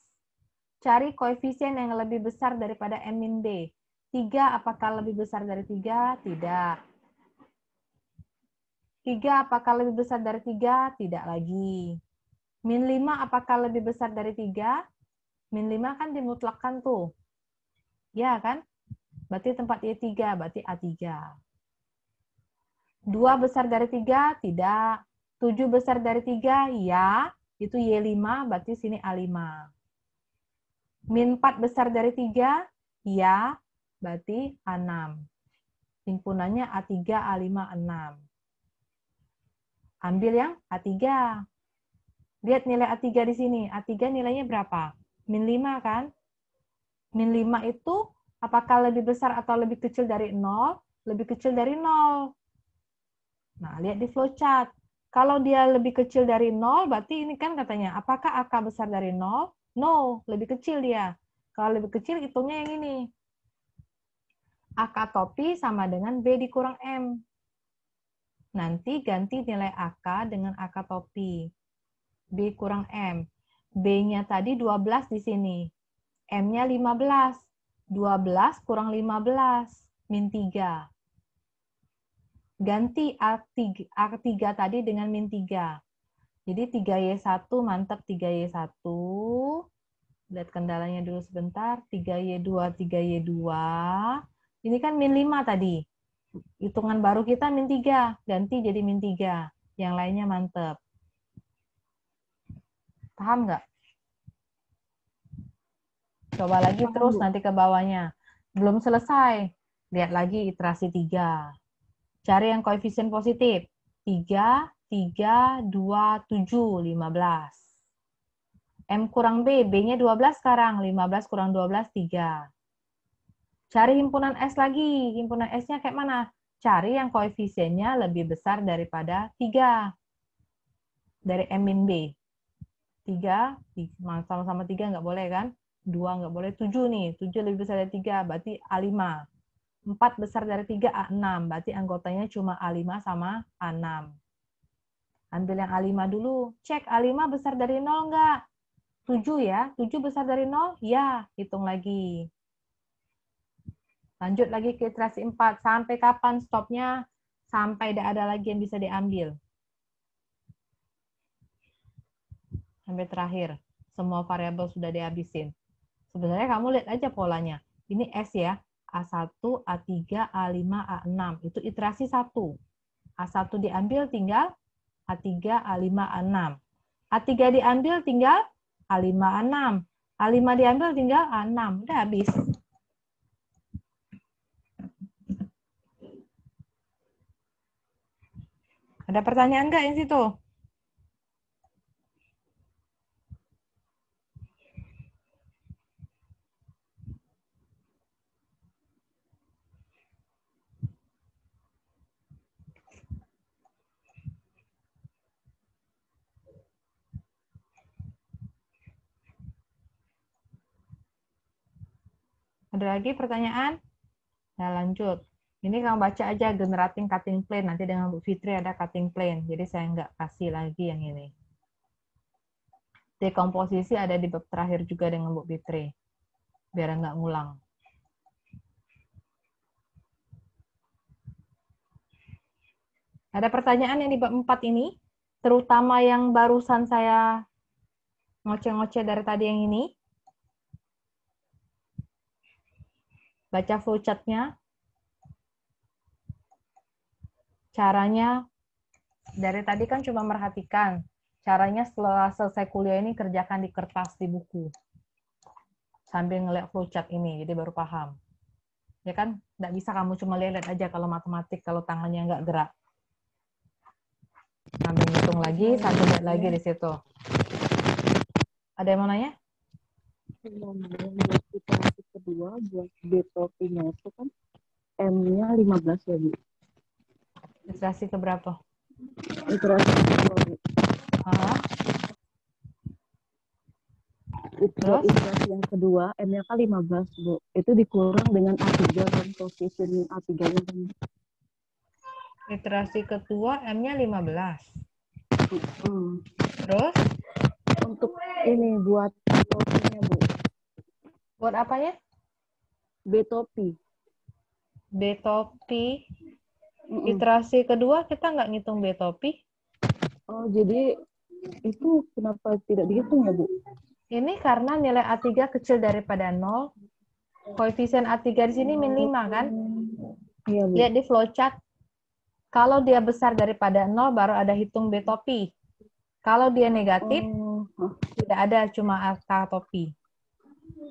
Cari koefisien yang lebih besar daripada M min B. 3 apakah lebih besar dari 3? Tidak. 3 apakah lebih besar dari 3? Tidak lagi. Min 5 apakah lebih besar dari 3? Min 5 kan dimutlakkan tuh. Ya kan? Berarti tempat Y3, berarti A3. 2 besar dari 3? Tidak. 7 besar dari 3? Ya. Itu Y5, berarti sini A5. Min 4 besar dari 3? Ya. Berarti A6. Himpunannya A3, A5, A6. Ambil yang A3. Lihat nilai A3 di sini. A3 nilainya berapa? Min 5 kan? Min 5 itu apakah lebih besar atau lebih kecil dari 0? Lebih kecil dari 0. Nah, lihat di flowchart. Kalau dia lebih kecil dari 0, berarti ini kan katanya, apakah AK besar dari 0? No, lebih kecil dia. Kalau lebih kecil, hitungnya yang ini. AK topi sama dengan B dikurang M. Nanti ganti nilai AK dengan AK topi. B kurang M. B-nya tadi 12 di sini. M-nya 15. 12 kurang 15. Min 3. Ganti A3 tadi dengan min 3. Jadi 3Y1 mantap 3Y1. Lihat kendalanya dulu sebentar. 3Y2, 3Y2. Ini kan min 5 tadi. Hitungan baru kita min 3. Ganti jadi min 3. Yang lainnya mantep. Paham nggak? Coba lagi terus nanti ke bawahnya. Belum selesai. Lihat lagi iterasi 3. Cari yang koefisien positif. 3, 3, 2, 7, 15. M kurang B. B-nya 12 sekarang. 15 kurang 12, 3. Cari himpunan S lagi. Himpunan S-nya kayak mana? Cari yang koefisiennya lebih besar daripada 3. Dari M min B. 3, sama-sama 3 nggak boleh kan? 2 nggak boleh, 7 nih. 7 lebih besar dari 3, berarti A5. 4 besar dari 3, A6. Berarti anggotanya cuma A5 sama A6. Ambil yang A5 dulu. Cek A5 besar dari 0 nggak? 7 ya. 7 besar dari 0? Ya. Hitung lagi. Lanjut lagi ke iterasi 4. Sampai kapan stopnya? Sampai tidak ada lagi yang bisa diambil. Sampai terakhir. Semua variabel sudah dihabisin. Sebenarnya kamu lihat aja polanya. Ini S ya. A1, A3, A5, A6. Itu iterasi 1. A1 diambil tinggal A3, A5, A6. A3 diambil tinggal A5, A6. A5 diambil tinggal A6. Udah habis. Ada pertanyaan nggak yang situ? Ada lagi pertanyaan? Nah, lanjut. Ini kamu baca aja generating cutting plane. Nanti dengan Bu Fitri ada cutting plane. Jadi saya nggak kasih lagi yang ini. Dekomposisi ada di bab terakhir juga dengan Bu Fitri. Biar nggak ngulang. Ada pertanyaan yang di bab 4 ini? Terutama yang barusan saya ngoceh-ngoceh dari tadi yang ini. Baca flowchart-nya. Caranya, dari tadi kan cuma merhatikan. Caranya setelah selesai kuliah ini kerjakan di kertas, di buku. Sambil ngeliat flowchart ini, jadi baru paham. Ya kan? Nggak bisa kamu cuma lihat aja kalau matematik, kalau tangannya nggak gerak. Sambil hitung lagi, sambil lihat lagi di situ. Ada yang mau nanya? Buat iterasi kedua, buat B-topinya itu kan M-nya 15 ya, Bu. Iterasi keberapa? Iterasi kedua, Bu. Hah? Terus? Iterasi yang kedua, M-nya kan 15, Bu. Itu dikurang dengan A3 dan koefisien A3-nya. Iterasi kedua M-nya 15. Hmm. Terus? Untuk ini, buat B-topinya, Bu. Buat apanya? B-topi. B-topi. Iterasi kedua kita nggak ngitung B-topi. Oh, jadi itu kenapa tidak dihitung ya, Bu? Ini karena nilai A3 kecil daripada 0. Koefisien A3 di sini min 5 kan? Iya, Bu. Lihat di flowchart. Kalau dia besar daripada 0 baru ada hitung B-topi. Kalau dia negatif, tidak ada, cuma angka topi.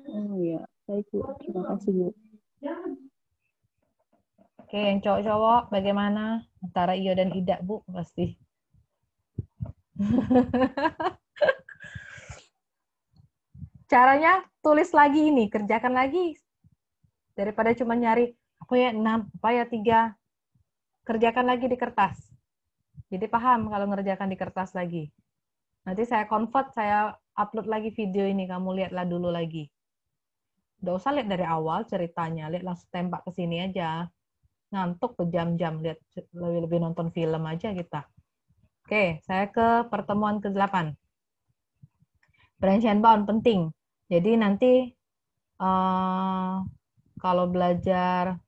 Oh ya, baik Bu. Terima kasih Bu. Oke, yang cowok-cowok bagaimana? Antara Iyo dan Ida, Bu, pasti. Caranya tulis lagi ini, kerjakan lagi. Daripada cuma nyari, apa ya 6, apa ya 3. Kerjakan lagi di kertas. Jadi paham kalau ngerjakan di kertas lagi. Nanti saya convert, saya upload lagi video ini, kamu lihatlah dulu lagi. Nggak usah lihat dari awal ceritanya, lihat langsung tembak ke sini aja. Ngantuk berjam-jam, lihat lebih nonton film aja kita. Oke, saya ke pertemuan ke-8. Branch and bound penting. Jadi nanti kalau belajar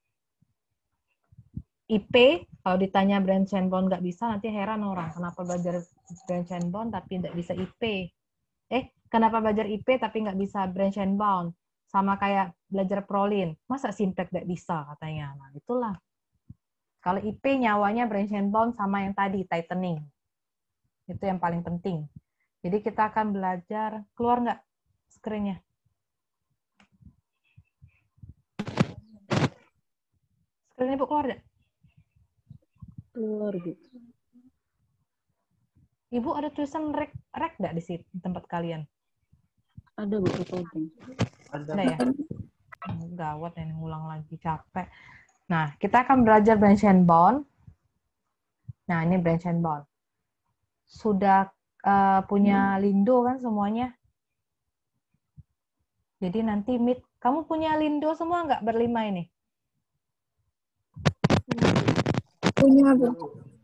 IP, kalau ditanya branch and bound nggak bisa, nanti heran orang. Kenapa belajar branch and bound tapi nggak bisa IP? Kenapa belajar IP tapi nggak bisa branch and bound? Sama kayak belajar prolin. Masa simplex nggak bisa katanya? Nah, itulah. Kalau IP nyawanya branch and bound sama yang tadi, tightening. Itu yang paling penting. Jadi kita akan belajar, keluar nggak screen-nya? Screen-nya Bu keluar nggak? Keluar Bu. Ibu ada tulisan rek nggak di situ tempat kalian? Ada Bu, recording. Ada ya? Gawat ini ngulang lagi, capek. Nah, kita akan belajar branch and bound. Nah, ini branch and bound. Sudah punya Lindo kan semuanya. Jadi nanti meet, kamu punya Lindo semua nggak berlima ini? Punya, Bu.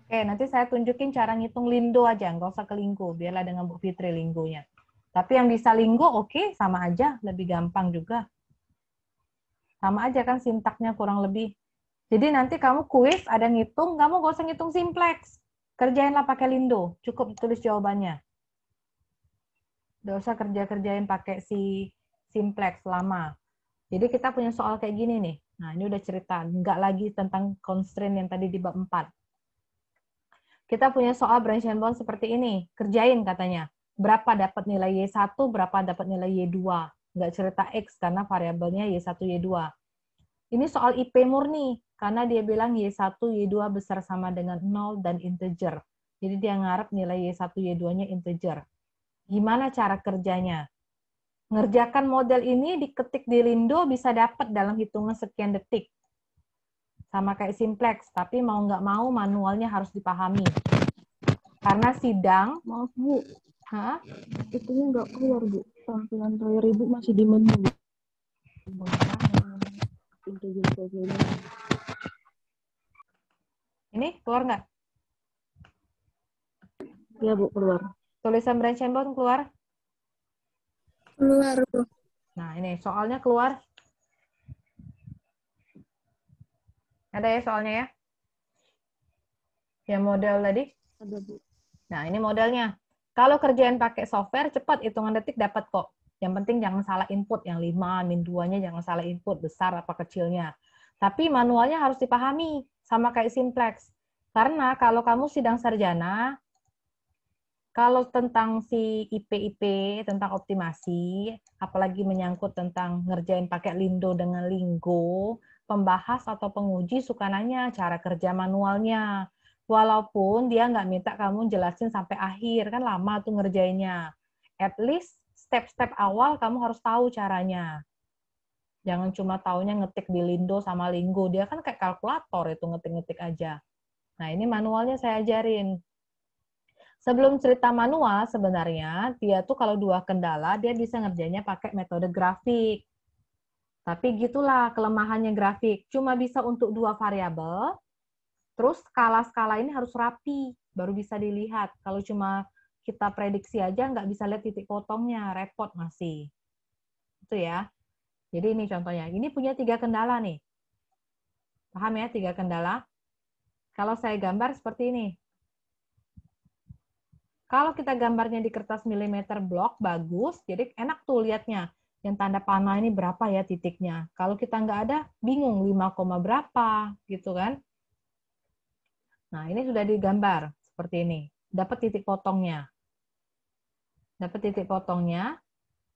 Oke, nanti saya tunjukin cara ngitung Lindo aja, nggak usah ke Linggo, biarlah dengan Bu Fitri Linggonya. Tapi yang bisa Linggo, oke, sama aja, lebih gampang juga. Sama aja kan sintaknya kurang lebih. Jadi nanti kamu kuis, ada ngitung, kamu nggak usah ngitung simplex. Kerjainlah pakai Lindo, cukup tulis jawabannya. Nggak usah kerjain pakai si simplex lama. Jadi kita punya soal kayak gini nih. Nah, ini udah cerita, nggak lagi tentang constraint yang tadi di bab 4. Kita punya soal branch and bound seperti ini. Kerjain katanya. Berapa dapat nilai Y1, berapa dapat nilai Y2. Nggak cerita X karena variabelnya Y1, Y2. Ini soal IP murni, karena dia bilang Y1, Y2 besar sama dengan 0 dan integer. Jadi dia ngarep nilai Y1, Y2-nya integer. Gimana cara kerjanya? Ngerjakan model ini diketik di Lindo bisa dapat dalam hitungan sekian detik. Sama kayak simplex, tapi mau nggak mau manualnya harus dipahami. Karena sidang, Maaf, Bu. hah? Itunya nggak keluar, Bu. Tampilan layar Ibu masih di menu. Integer programnya. Ini keluar nggak? Ya, Bu, keluar. Tulisan branch and bound keluar? Keluar, Bu. Nah, ini soalnya keluar. Ada ya soalnya ya? Yang model tadi? Ada, Bu. Nah, ini modelnya. Kalau kerjaan pakai software, cepat hitungan detik dapat kok. Yang penting jangan salah input. Yang 5, min 2-nya jangan salah input. Besar apa kecilnya. Tapi manualnya harus dipahami. Sama kayak simplex. Karena kalau kamu sidang sarjana, kalau tentang si IP-IP, tentang optimasi, apalagi menyangkut tentang ngerjain pakai Lindo dengan Linggo, pembahas atau penguji suka nanya cara kerja manualnya. Walaupun dia nggak minta kamu jelasin sampai akhir, kan lama tuh ngerjainnya. At least step-step awal kamu harus tahu caranya. Jangan cuma taunya ngetik di Lindo sama Linggo. Dia kan kayak kalkulator itu ngetik-ngetik aja. Nah, ini manualnya saya ajarin. Sebelum cerita manual, sebenarnya dia tuh kalau dua kendala, dia bisa ngerjainnya pakai metode grafik. Tapi gitulah kelemahannya grafik. Cuma bisa untuk dua variabel, terus skala-skala ini harus rapi, baru bisa dilihat. Kalau cuma kita prediksi aja, nggak bisa lihat titik potongnya, repot masih. Itu ya. Jadi ini contohnya. Ini punya 3 kendala nih. Paham ya, 3 kendala? Kalau saya gambar seperti ini. Kalau kita gambarnya di kertas milimeter blok, bagus, jadi enak tuh lihatnya. Yang tanda panah ini berapa ya titiknya. Kalau kita nggak ada, bingung 5, berapa, gitu kan. Nah, ini sudah digambar seperti ini. Dapat titik potongnya. Dapat titik potongnya.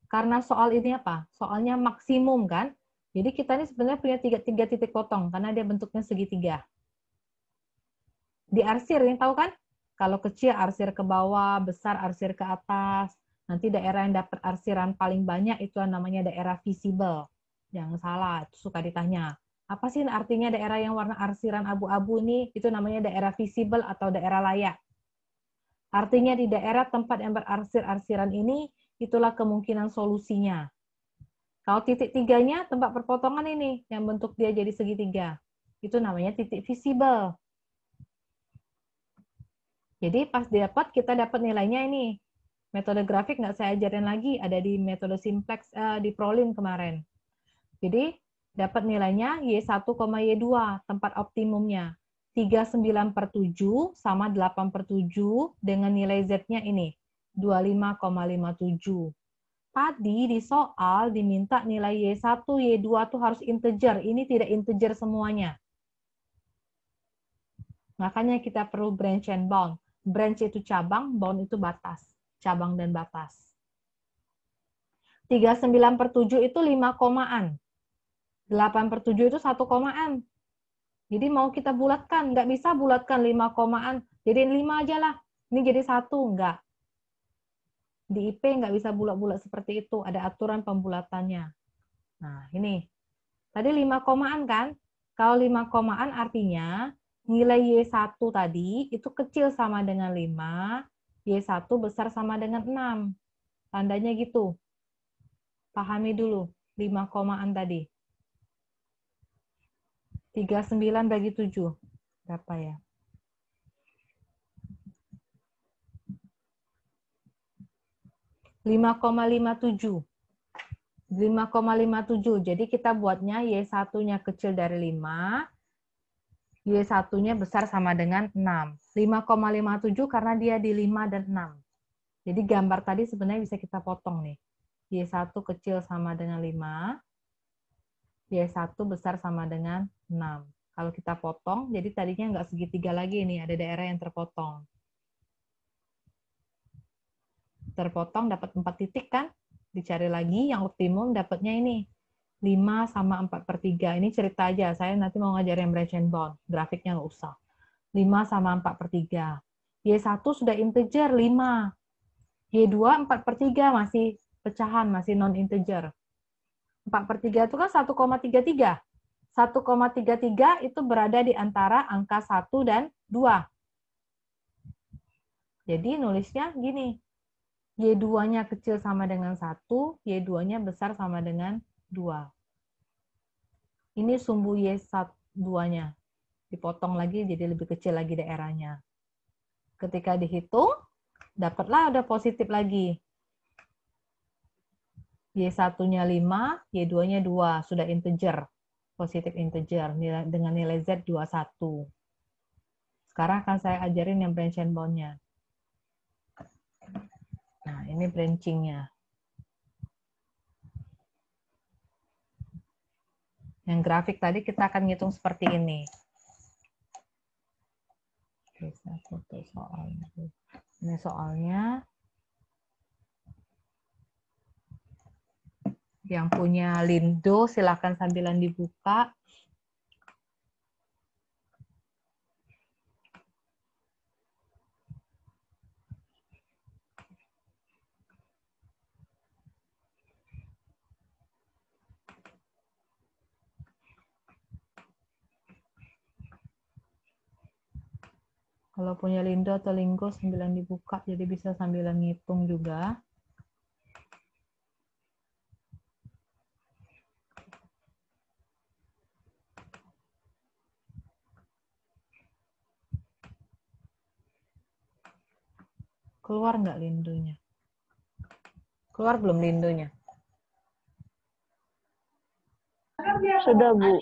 Karena soal ini apa? Soalnya maksimum kan. Jadi kita ini sebenarnya punya 3 titik potong, karena dia bentuknya segitiga. Diarsir, ini tahu kan? Kalau kecil arsir ke bawah, besar arsir ke atas. Nanti daerah yang dapat arsiran paling banyak itu namanya daerah visible. Jangan salah, itu suka ditanya. Apa sih artinya daerah yang warna arsiran abu-abu ini? Itu namanya daerah visible atau daerah layak. Artinya di daerah tempat yang berarsir-arsiran ini, itulah kemungkinan solusinya. Kalau titik 3-nya, tempat perpotongan ini, yang bentuk dia jadi segitiga. Itu namanya titik visible. Jadi pas dapat, kita dapat nilainya ini. Metode grafik nggak saya ajarin lagi, ada di metode simplex di Prolin kemarin. Jadi dapat nilainya Y1, Y2, tempat optimumnya. 39/7 sama 8/7 dengan nilai Z-nya ini, 25,57. Tadi di soal diminta nilai Y1, Y2 tuh harus integer. Ini tidak integer semuanya. Makanya kita perlu branch and bound. Branch itu cabang, bound itu batas. Cabang dan batas. 39/7 itu 5 komaan. 8/7 itu 1 komaan. Jadi mau kita bulatkan, nggak bisa bulatkan 5 komaan. Jadi 5 aja lah. Ini jadi 1, nggak. Di IP nggak bisa bulat-bulat seperti itu. Ada aturan pembulatannya. Nah, ini. Tadi 5 komaan kan? Kalau 5 komaan artinya nilai Y1 tadi itu kecil sama dengan 5, Y1 besar sama dengan 6. Tandanya gitu. Pahami dulu 5 komaan tadi. 39 bagi 7. Berapa ya? 5,57. 5,57. Jadi kita buatnya Y1-nya kecil dari 5, Y1-nya besar sama dengan 6. 5,57 karena dia di 5 dan 6. Jadi gambar tadi sebenarnya bisa kita potong nih. Y1 kecil sama dengan 5, Y1 besar sama dengan 6. Kalau kita potong, jadi tadinya nggak segitiga lagi nih, ada daerah yang terpotong. Terpotong dapat 4 titik kan? Dicari lagi yang optimum dapatnya ini 5 sama 4/3. Ini cerita aja, saya nanti mau ngajarin branch and bound, grafiknya nggak usah. 5 sama 4/3. Y1 sudah integer 5. Y2 4/3 masih pecahan, masih non-integer. 4/3 itu kan 1,33. 1,33 itu berada di antara angka 1 dan 2. Jadi nulisnya gini. Y2-nya kecil sama dengan 1, Y2-nya besar sama dengan 2. Ini sumbu Y2-nya. Dipotong lagi jadi lebih kecil lagi daerahnya. Ketika dihitung, dapatlah ada positif lagi. Y1-nya 5, Y2-nya 2. Sudah integer. Positif integer. Dengan nilai Z 21. Sekarang akan saya ajarin yang branch and bound-nya. Nah, ini branching-nya. Yang grafik tadi kita akan ngitung seperti ini. Oke, saya foto soalnya. Ini soalnya. Yang punya Lindo, silakan sambilan dibuka. Kalau punya Lindo atau Linggo, sambilan dibuka, jadi bisa sambilan ngitung juga. Keluar nggak Lindonya? Keluar belum Lindonya? Sudah, Bu.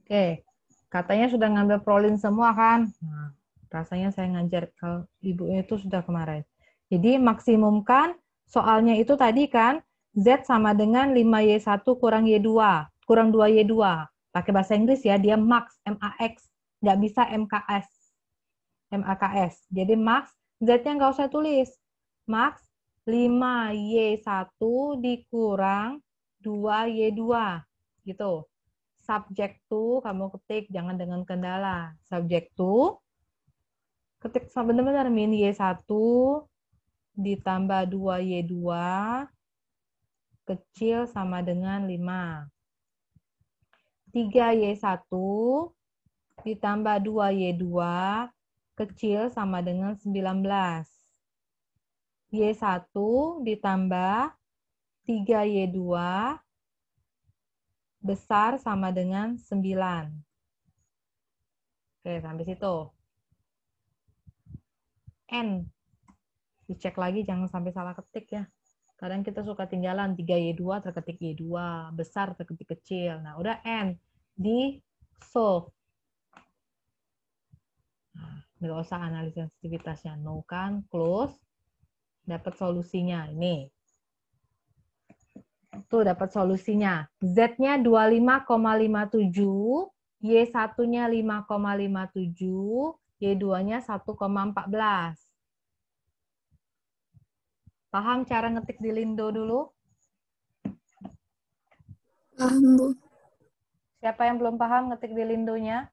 Oke, katanya sudah ngambil prolin semua kan? Nah, rasanya saya ngajar kalau ibunya itu sudah kemarin. Jadi maksimumkan soalnya itu tadi kan, Z sama dengan 5Y1 kurang Y2, kurang 2Y2. Pakai bahasa Inggris ya, dia max, M-A-X. Nggak bisa MKS. MAKS. Jadi max, Z-nya nggak usah tulis. Max 5Y1 dikurang 2Y2. Gitu. Subject to, kamu ketik, jangan dengan kendala. Subject to, ketik benar-benar min Y1 ditambah 2Y2 kecil sama dengan 5. 3Y1 ditambah 2Y2 kecil sama dengan 19. Y1 ditambah 3Y2 besar sama dengan 9. Oke, sampai situ. N. Dicek lagi, jangan sampai salah ketik ya. Kadang kita suka tinggalan 3Y2 terketik Y2, besar terketik kecil. Nah, udah N. Di solve. Nah, nggak usah analisis sensitivitasnya. No kan, close. Dapat solusinya. Ini. Tuh dapat solusinya. Z-nya 25,57, Y1-nya 5,57, Y2-nya 1,14. Paham cara ngetik di Lindo dulu? Paham, Bu. Siapa yang belum paham ngetik di Lindonya?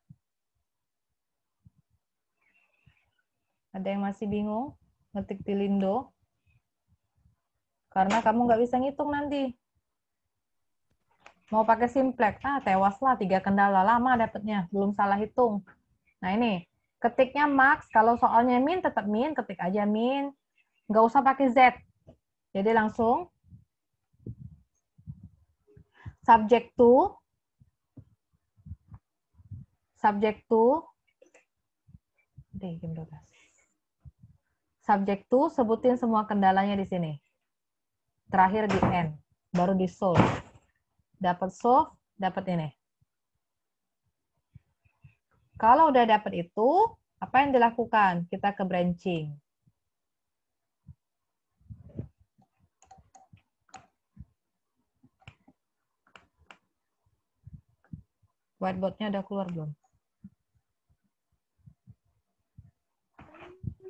Ada yang masih bingung ngetik di Lindo? Karena kamu nggak bisa ngitung nanti. Mau pakai simplex, tewaslah 3 kendala, lama dapetnya, belum salah hitung. Nah ini, Ketiknya max, kalau soalnya min tetap min, ketik aja min. Nggak usah pakai Z. Jadi langsung subject to jam 12. Subject to, sebutin semua kendalanya di sini. Terakhir di N, baru di solve. Dapat solve, dapat ini. Kalau udah dapat itu, apa yang dilakukan? Kita ke branching. Whiteboard-nya udah keluar belum?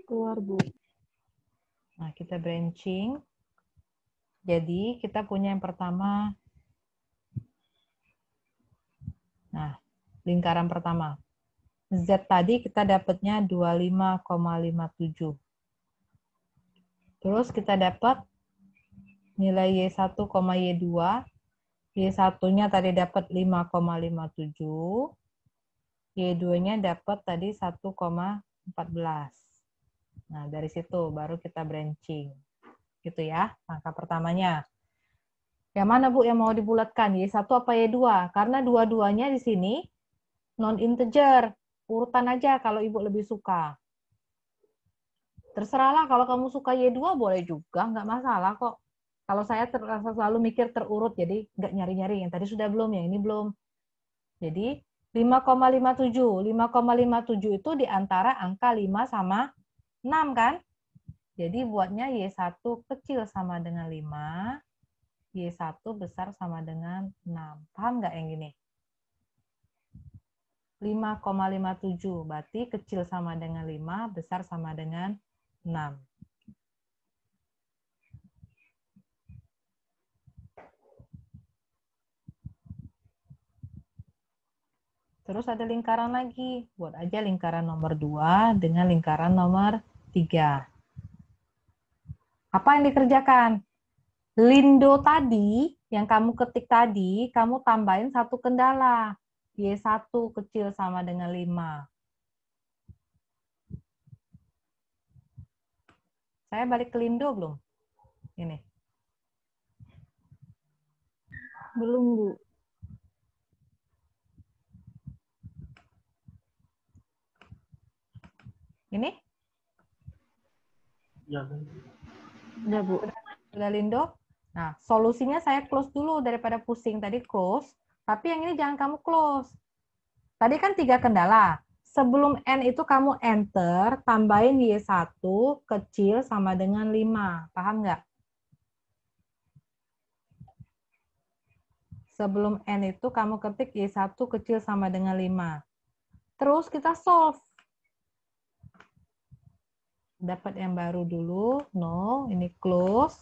Keluar, Bu. Nah, kita branching. Jadi, kita punya yang pertama. Nah, lingkaran pertama. Z tadi kita dapatnya 25,57. Terus kita dapat nilai Y1, Y2. Y1-nya tadi dapat 5,57. Y2-nya dapat tadi 1,14. Nah, dari situ baru kita branching. Gitu ya, langkah pertamanya. Yang mana, Bu, yang mau dibulatkan? Y1 apa Y2? Karena dua-duanya di sini non-integer. Urutan aja kalau Ibu lebih suka. Terserahlah, kalau kamu suka Y2 boleh juga, nggak masalah kok. Kalau saya selalu mikir terurut, jadi nggak nyari-nyari. Yang tadi sudah belum, yang ini belum. Jadi 5,57. 5,57 itu di antara angka 5 sama 6 kan? Jadi buatnya Y1 kecil sama dengan 5, Y1 besar sama dengan 6. Paham nggak yang gini? 5,57 berarti kecil sama dengan 5, besar sama dengan 6. Terus ada lingkaran lagi. Buat aja lingkaran nomor 2 dengan lingkaran nomor 3. Apa yang dikerjakan? Lindo tadi, yang kamu ketik tadi, kamu tambahin satu kendala. Y1 kecil sama dengan 5. Saya balik ke Lindo belum? Ini. Belum, Bu. Ini? Udah, Bu. Sudah Lindo? Nah, solusinya saya close dulu daripada pusing. Tadi close, tapi yang ini jangan kamu close. Tadi kan 3 kendala. Sebelum N itu kamu enter, tambahin Y1 kecil sama dengan 5. Paham nggak? Sebelum N itu kamu ketik Y1 kecil sama dengan 5. Terus kita solve. Dapat yang baru dulu. No, ini close.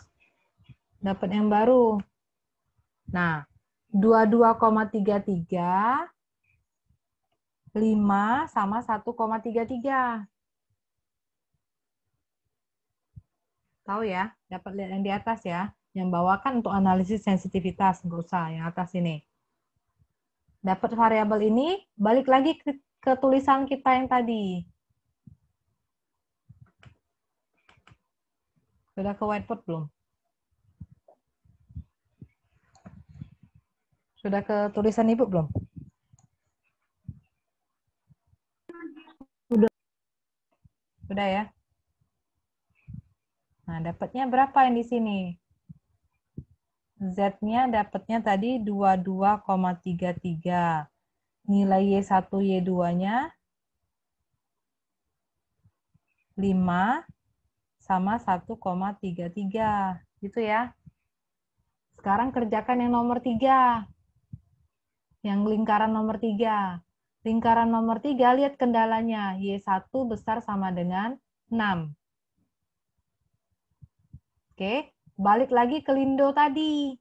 Dapat yang baru. Nah, 22,33 5 sama 1,33. Tahu ya? Dapat lihat yang di atas ya. Yang bawah kan untuk analisis sensitivitas. Nggak usah, yang atas ini. Dapat variabel ini, balik lagi ke tulisan kita yang tadi. Sudah ke whiteboard belum? Sudah ke tulisan Ibu belum? Sudah ya? Nah, dapatnya berapa yang di sini? Z-nya dapatnya tadi 22,33. Nilai Y1, Y2-nya 5 sama 1,33. Gitu ya. Sekarang kerjakan yang nomor 3. Yang lingkaran nomor 3. Lingkaran nomor 3, lihat kendalanya. Y1 besar sama dengan 6. Oke, balik lagi ke Lindo tadi.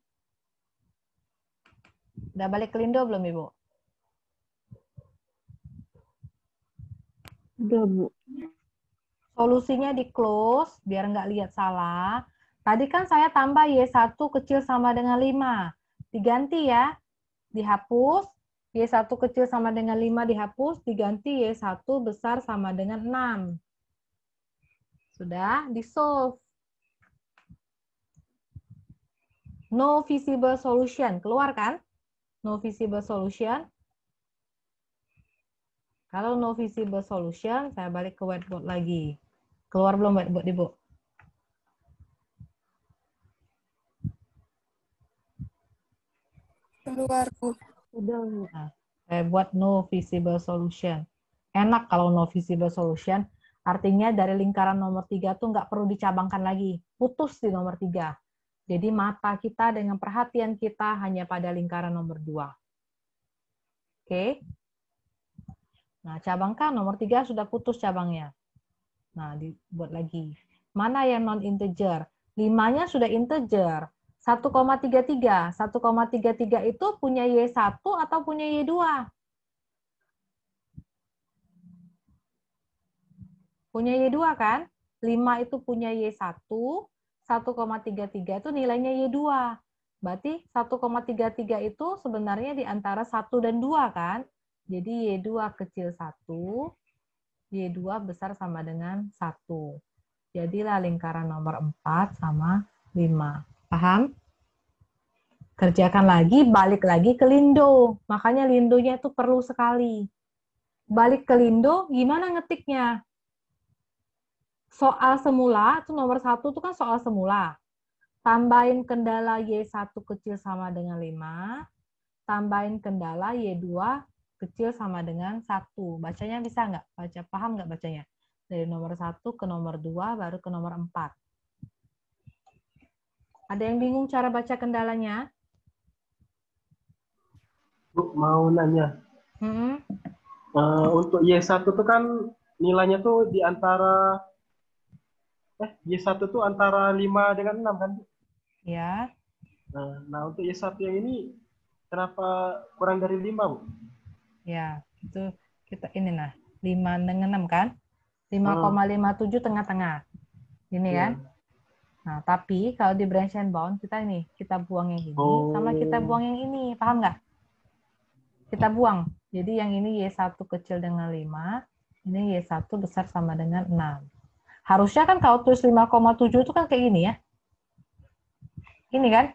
Udah balik ke Lindo belum, Ibu? Udah, Bu. Solusinya di close, biar nggak lihat salah. Tadi kan saya tambah Y1 kecil sama dengan 5. Diganti ya. Dihapus. Y1 kecil sama dengan 5 dihapus, diganti Y1 besar sama dengan 6. Sudah, di-solve. No visible solution. Keluar kan? No visible solution. Kalau no visible solution, saya balik ke whiteboard lagi. Keluar belum whiteboard, Ibu? Keluar, Bu. Udah, Bu. Nah, saya buat no visible solution. Enak kalau no visible solution, artinya dari lingkaran nomor 3 tuh nggak perlu dicabangkan lagi. Putus di nomor 3. Jadi mata kita dengan perhatian kita hanya pada lingkaran nomor 2. Oke? Nah, cabangkan nomor 3 sudah putus cabangnya. Nah, dibuat lagi. Mana yang non-integer? 5-nya sudah integer. 1,33. 1,33 itu punya Y1 atau punya Y2? Punya Y2 kan? 5 itu punya Y1, 1,33 itu nilainya Y2. Berarti 1,33 itu sebenarnya di antara 1 dan 2 kan? Jadi Y2 kecil 1, Y2 besar sama dengan 1. Jadilah lingkaran nomor 4 sama 5. Paham? Kerjakan lagi, balik lagi ke Lindo. Makanya Lindonya itu perlu sekali. Balik ke Lindo, gimana ngetiknya? Soal semula, itu nomor 1 itu kan soal semula. Tambahin kendala Y1 kecil sama dengan 5. Tambahin kendala Y2 kecil sama dengan 1. Bacanya bisa nggak? Baca paham nggak bacanya? Dari nomor 1 ke nomor 2, baru ke nomor 4. Ada yang bingung cara baca kendalanya? Bu, mau nanya. Untuk Y1 tuh kan nilainya tuh di antara Y1 tuh antara 5 dengan 6 kan? Ya. Nah, untuk Y1 yang ini kenapa kurang dari 5, Bu? Ya, itu kita ini nah. 5 dengan 6 kan? 5,57 tengah-tengah. Ini Iya. kan? Nah, tapi kalau di branch and bound kita ini, kita buang yang ini sama kita buang yang ini. Paham nggak? Kita buang. Jadi yang ini Y1 kecil dengan 5, ini Y1 besar sama dengan 6. Harusnya kan kalau tulis 5,7 itu kan kayak gini ya. Ini kan?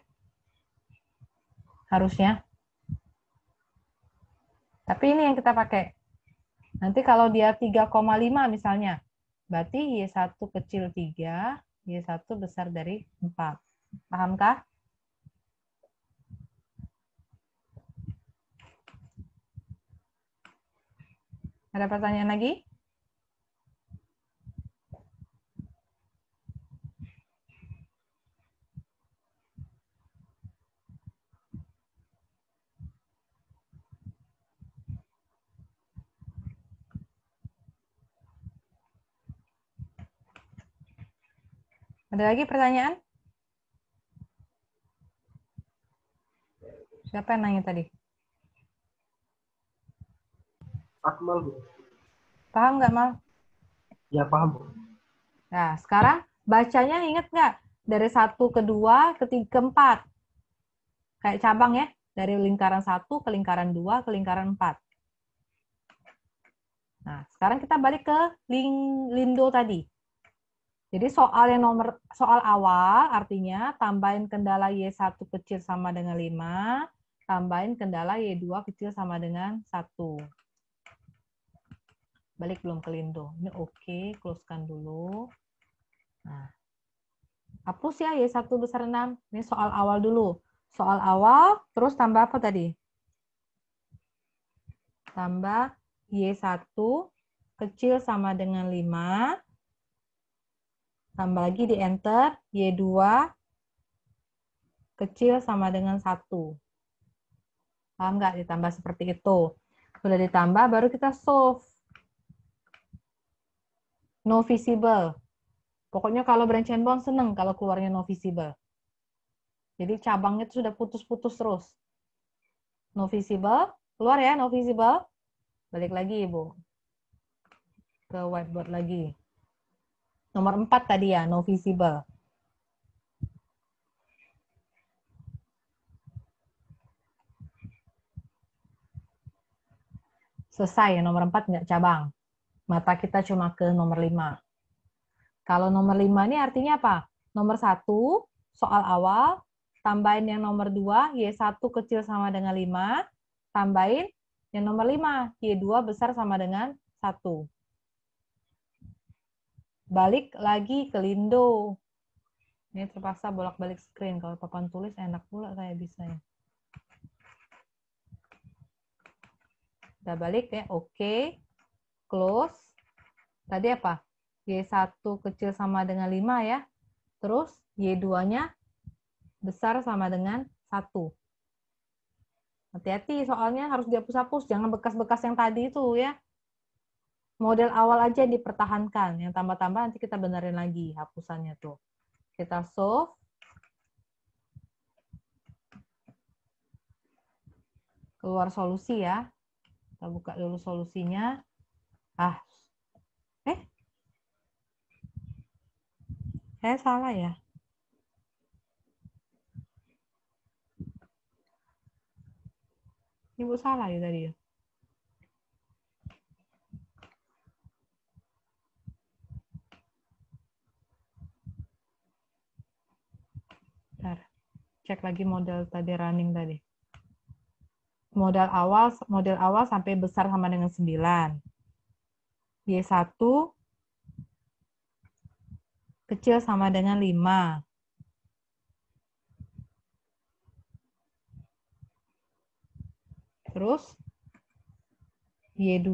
Harusnya. Tapi ini yang kita pakai. Nanti kalau dia 3,5 misalnya, berarti Y1 kecil 3, Y1 besar dari 4. Pahamkah? Ada pertanyaan lagi? Ada lagi pertanyaan? Siapa yang nanya tadi? Akmal, Bu. Paham nggak, Mal? Ya, paham, Bu. Nah, sekarang bacanya ingat nggak? Dari 1 ke 2 ke 3 ke 4. Kayak cabang ya. Dari lingkaran 1 ke lingkaran 2 ke lingkaran 4. Nah, sekarang kita balik ke Lindo tadi. Jadi soal awal artinya tambahin kendala Y1 kecil sama dengan 5, tambahin kendala Y2 kecil sama dengan 1. Balik belum ke Lindo. Ini oke, closekan dulu. Nah, hapus ya Y1 besar 6. Ini soal awal dulu. Soal awal, terus tambah apa tadi? Tambah Y1 kecil sama dengan 5. Tambah lagi di enter, Y2 kecil sama dengan 1. Paham nggak? Ditambah seperti itu. Sudah ditambah, baru kita solve. No visible. Pokoknya kalau branch and bound seneng kalau keluarnya no visible. Jadi cabangnya itu sudah putus-putus terus. No visible, keluar ya no visible. Balik lagi Ibu. Ke whiteboard lagi. Nomor 4 tadi ya, no visible. Selesai, nomor 4 nggak cabang. Mata kita cuma ke nomor 5. Kalau nomor 5 ini artinya apa? Nomor 1, soal awal, tambahin yang nomor 2, Y1 kecil sama dengan 5, tambahin yang nomor 5, Y2 besar sama dengan 1. Balik lagi ke Lindo. Ini terpaksa bolak-balik screen. Kalau papan tulis enak pula saya bisa ya. Udah balik ya, oke. Close. Tadi apa? Y1 kecil sama dengan 5 ya. Terus Y2-nya besar sama dengan 1. Hati-hati soalnya harus dihapus-hapus. Jangan bekas-bekas yang tadi itu ya. Model awal aja dipertahankan. Yang tambah-tambah nanti kita benerin lagi hapusannya tuh. Kita solve. Keluar solusi ya. Kita buka dulu solusinya. Saya salah ya. Ibu salah ya tadi ya. Bentar. Cek lagi model tadi running tadi. Model awal sampai besar sama dengan 9. Y1 kecil sama dengan 5. Terus Y2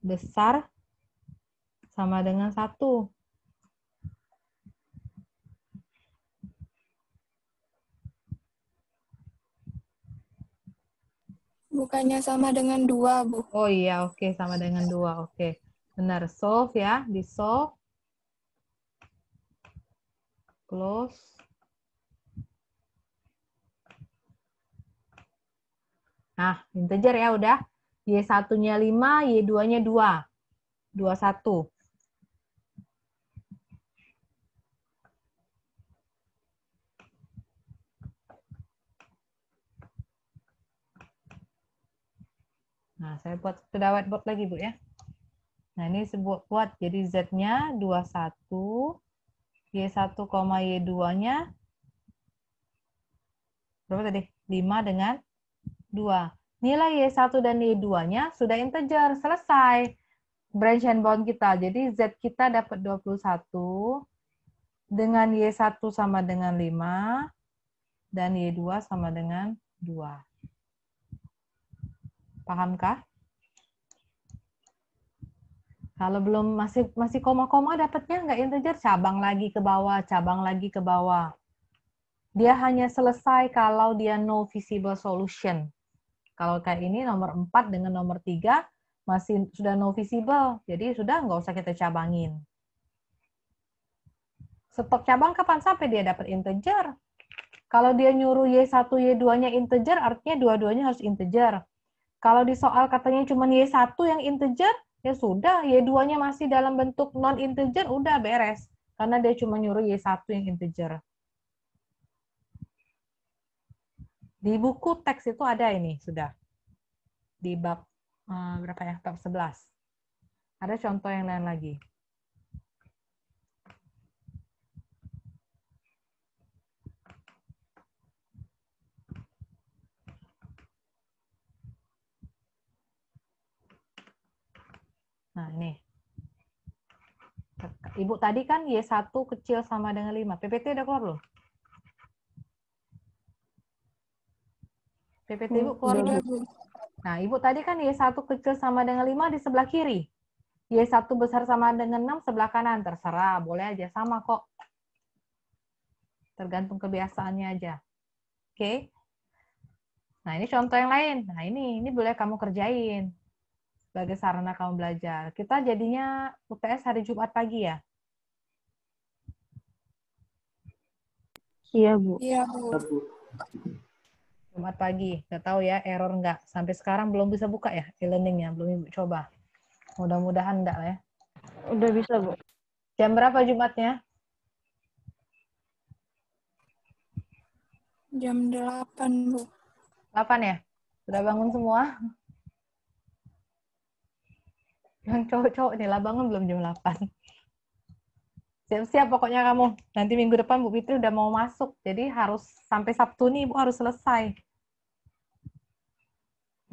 besar sama dengan 1. Bukannya sama dengan 2, Bu. Oh iya, oke, sama dengan 2. Oke. Benar, solve ya, di solve. Close. Nah, integer ya udah. Y1-nya 5, Y2-nya 2. 21. Nah, saya sudah whiteboard lagi, Bu ya. Nah, ini buat jadi Z-nya 21, Y1, Y2-nya berapa tadi? 5 dengan 2. Nilai Y1 dan Y2-nya sudah integer, selesai. Branch and bound kita. Jadi Z kita dapat 21 dengan Y1 sama dengan 5 dan Y2 sama dengan 2. Pahamkah? Kalau belum masih koma-koma dapatnya nggak integer, cabang lagi ke bawah, cabang lagi ke bawah. Dia hanya selesai kalau dia no visible solution. Kalau kayak ini nomor 4 dengan nomor 3 masih sudah no visible, jadi sudah nggak usah kita cabangin. Stop cabang kapan sampai dia dapat integer? Kalau dia nyuruh Y1, Y2-nya integer, artinya dua-duanya harus integer. Kalau di soal katanya cuma Y1 yang integer, ya sudah, Y2-nya masih dalam bentuk non-integer, udah beres. Karena dia cuma nyuruh Y1 yang integer. Di buku teks itu ada ini, sudah. Di bab, berapa ya? Bab 11. Ada contoh yang lain lagi. Nah, ini. Ibu tadi kan Y1 kecil sama dengan 5. PPT udah keluar loh. PPT Ibu keluar Sudah, loh. Bu. Nah, Ibu tadi kan Y1 kecil sama dengan 5 di sebelah kiri. Y1 besar sama dengan 6 sebelah kanan. Terserah, boleh aja. Sama kok. Tergantung kebiasaannya aja. Oke. Nah, ini contoh yang lain. Nah, ini boleh kamu kerjain. Sebagai sarana kamu belajar. Kita jadinya UTS hari Jumat pagi ya? Iya, Bu. Iya, Bu. Jumat pagi. Nggak tahu ya, error nggak. Sampai sekarang belum bisa buka ya, e-learning-nya. Belum Ibu coba. Mudah-mudahan enggak ya. Udah bisa, Bu. Jam berapa Jumatnya? Jam 8, Bu. 8 ya? Sudah bangun semua? Yang cowok-cowok nih, labangan belum jam 8. Siap-siap pokoknya kamu. Nanti minggu depan Bu Fitri udah mau masuk. Jadi harus sampai Sabtu nih Bu harus selesai.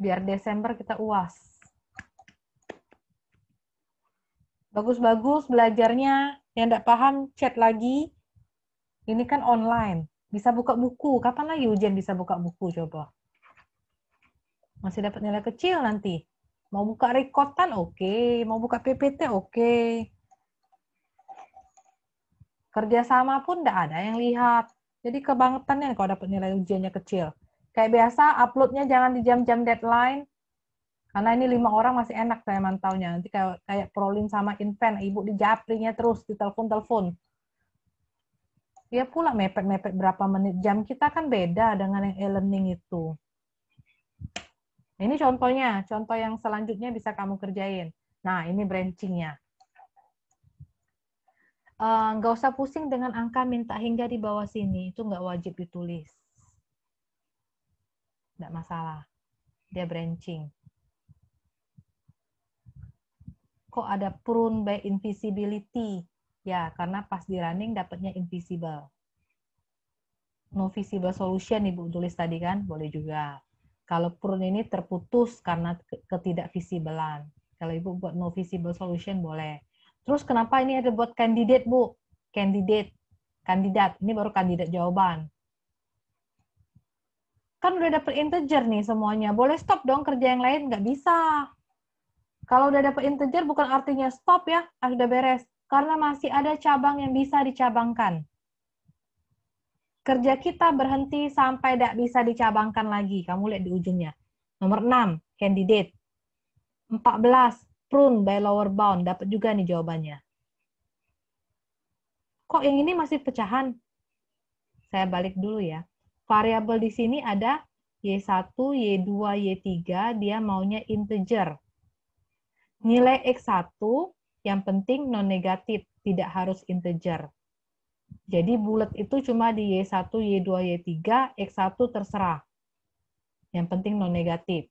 Biar Desember kita UAS. Bagus-bagus belajarnya. Yang nggak paham chat lagi. Ini kan online. Bisa buka buku. Kapan lagi ujian bisa buka buku coba? Masih dapat nilai kecil nanti. Mau buka rekotan oke. Mau buka PPT oke. Kerjasama pun nggak ada yang lihat. Jadi kebangetan ya kalau dapat nilai ujiannya kecil. Kayak biasa, uploadnya jangan di jam-jam deadline. Karena ini 5 orang masih enak saya mantaunya. Nanti kayak Prolin sama Inven, ibu dijaprinya terus, ditelepon-telepon. Ya pula mepet-mepet berapa menit. Jam kita kan beda dengan yang e-learning itu. Ini contohnya, contoh yang selanjutnya bisa kamu kerjain. Nah, ini branchingnya. Nggak usah pusing dengan angka minta hingga di bawah sini. Itu nggak wajib ditulis. Nggak masalah. Dia branching. Kok ada prune by invisibility? Ya, karena pas di running dapatnya invisible. No visible solution, Ibu tulis tadi kan? Boleh juga. Kalau prune ini terputus karena ketidakvisiblean. Kalau Ibu buat no visible solution, boleh. Terus kenapa ini ada buat candidate, Bu? Kandidat. Ini baru kandidat jawaban. Kan udah dapet integer nih semuanya. Boleh stop dong kerja yang lain? Nggak bisa. Kalau udah dapet integer bukan artinya stop ya, sudah beres. Karena masih ada cabang yang bisa dicabangkan. Kerja kita berhenti sampai tidak bisa dicabangkan lagi. Kamu lihat di ujungnya. Nomor 6, candidate. 14, prune by lower bound. Dapat juga nih jawabannya. Kok yang ini masih pecahan? Saya balik dulu ya. Variabel di sini ada Y1, Y2, Y3. Dia maunya integer. Nilai X1 yang penting non-negatif. Tidak harus integer. Jadi bulat itu cuma di Y1, Y2, Y3, X1 terserah. Yang penting non-negatif.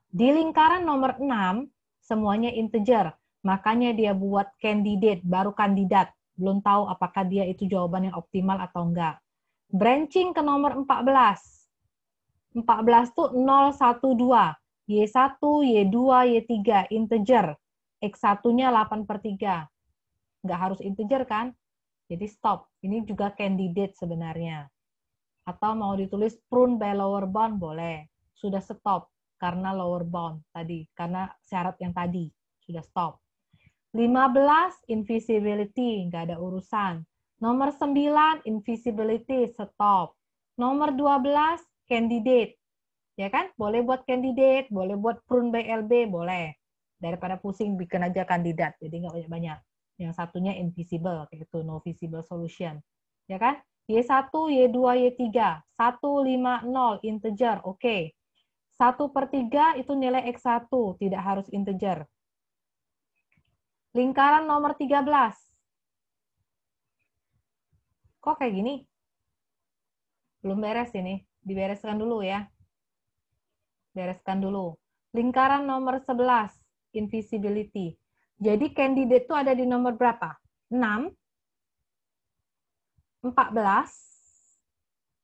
Di lingkaran nomor 6, semuanya integer. Makanya dia buat candidate, baru kandidat. Belum tahu apakah dia itu jawaban yang optimal atau enggak. Branching ke nomor 14. 14 itu 0, 1, 2. Y1, Y2, Y3, integer. X1-nya 8/3. Nggak harus integer kan? Jadi stop. Ini juga candidate sebenarnya. Atau mau ditulis prune by lower bound boleh. Sudah stop karena lower bound tadi. Karena syarat yang tadi. Sudah stop. 15 invisibility. Nggak ada urusan. Nomor 9 invisibility. Stop. Nomor 12 candidate. Ya kan? Boleh buat candidate. Boleh buat prune by LB. Boleh. Daripada pusing bikin aja kandidat. Jadi nggak banyak-banyak. Yang satunya invisible, yaitu no visible solution. Ya kan? Y1, Y2, Y3. 1, 5, 0, integer. Oke. 1/3 itu nilai X1, tidak harus integer. Lingkaran nomor 13. Kok kayak gini? Belum beres ini. Dibereskan dulu ya. Bereskan dulu. Lingkaran nomor 11, invisibility. Jadi candidate itu ada di nomor berapa? 6, 14,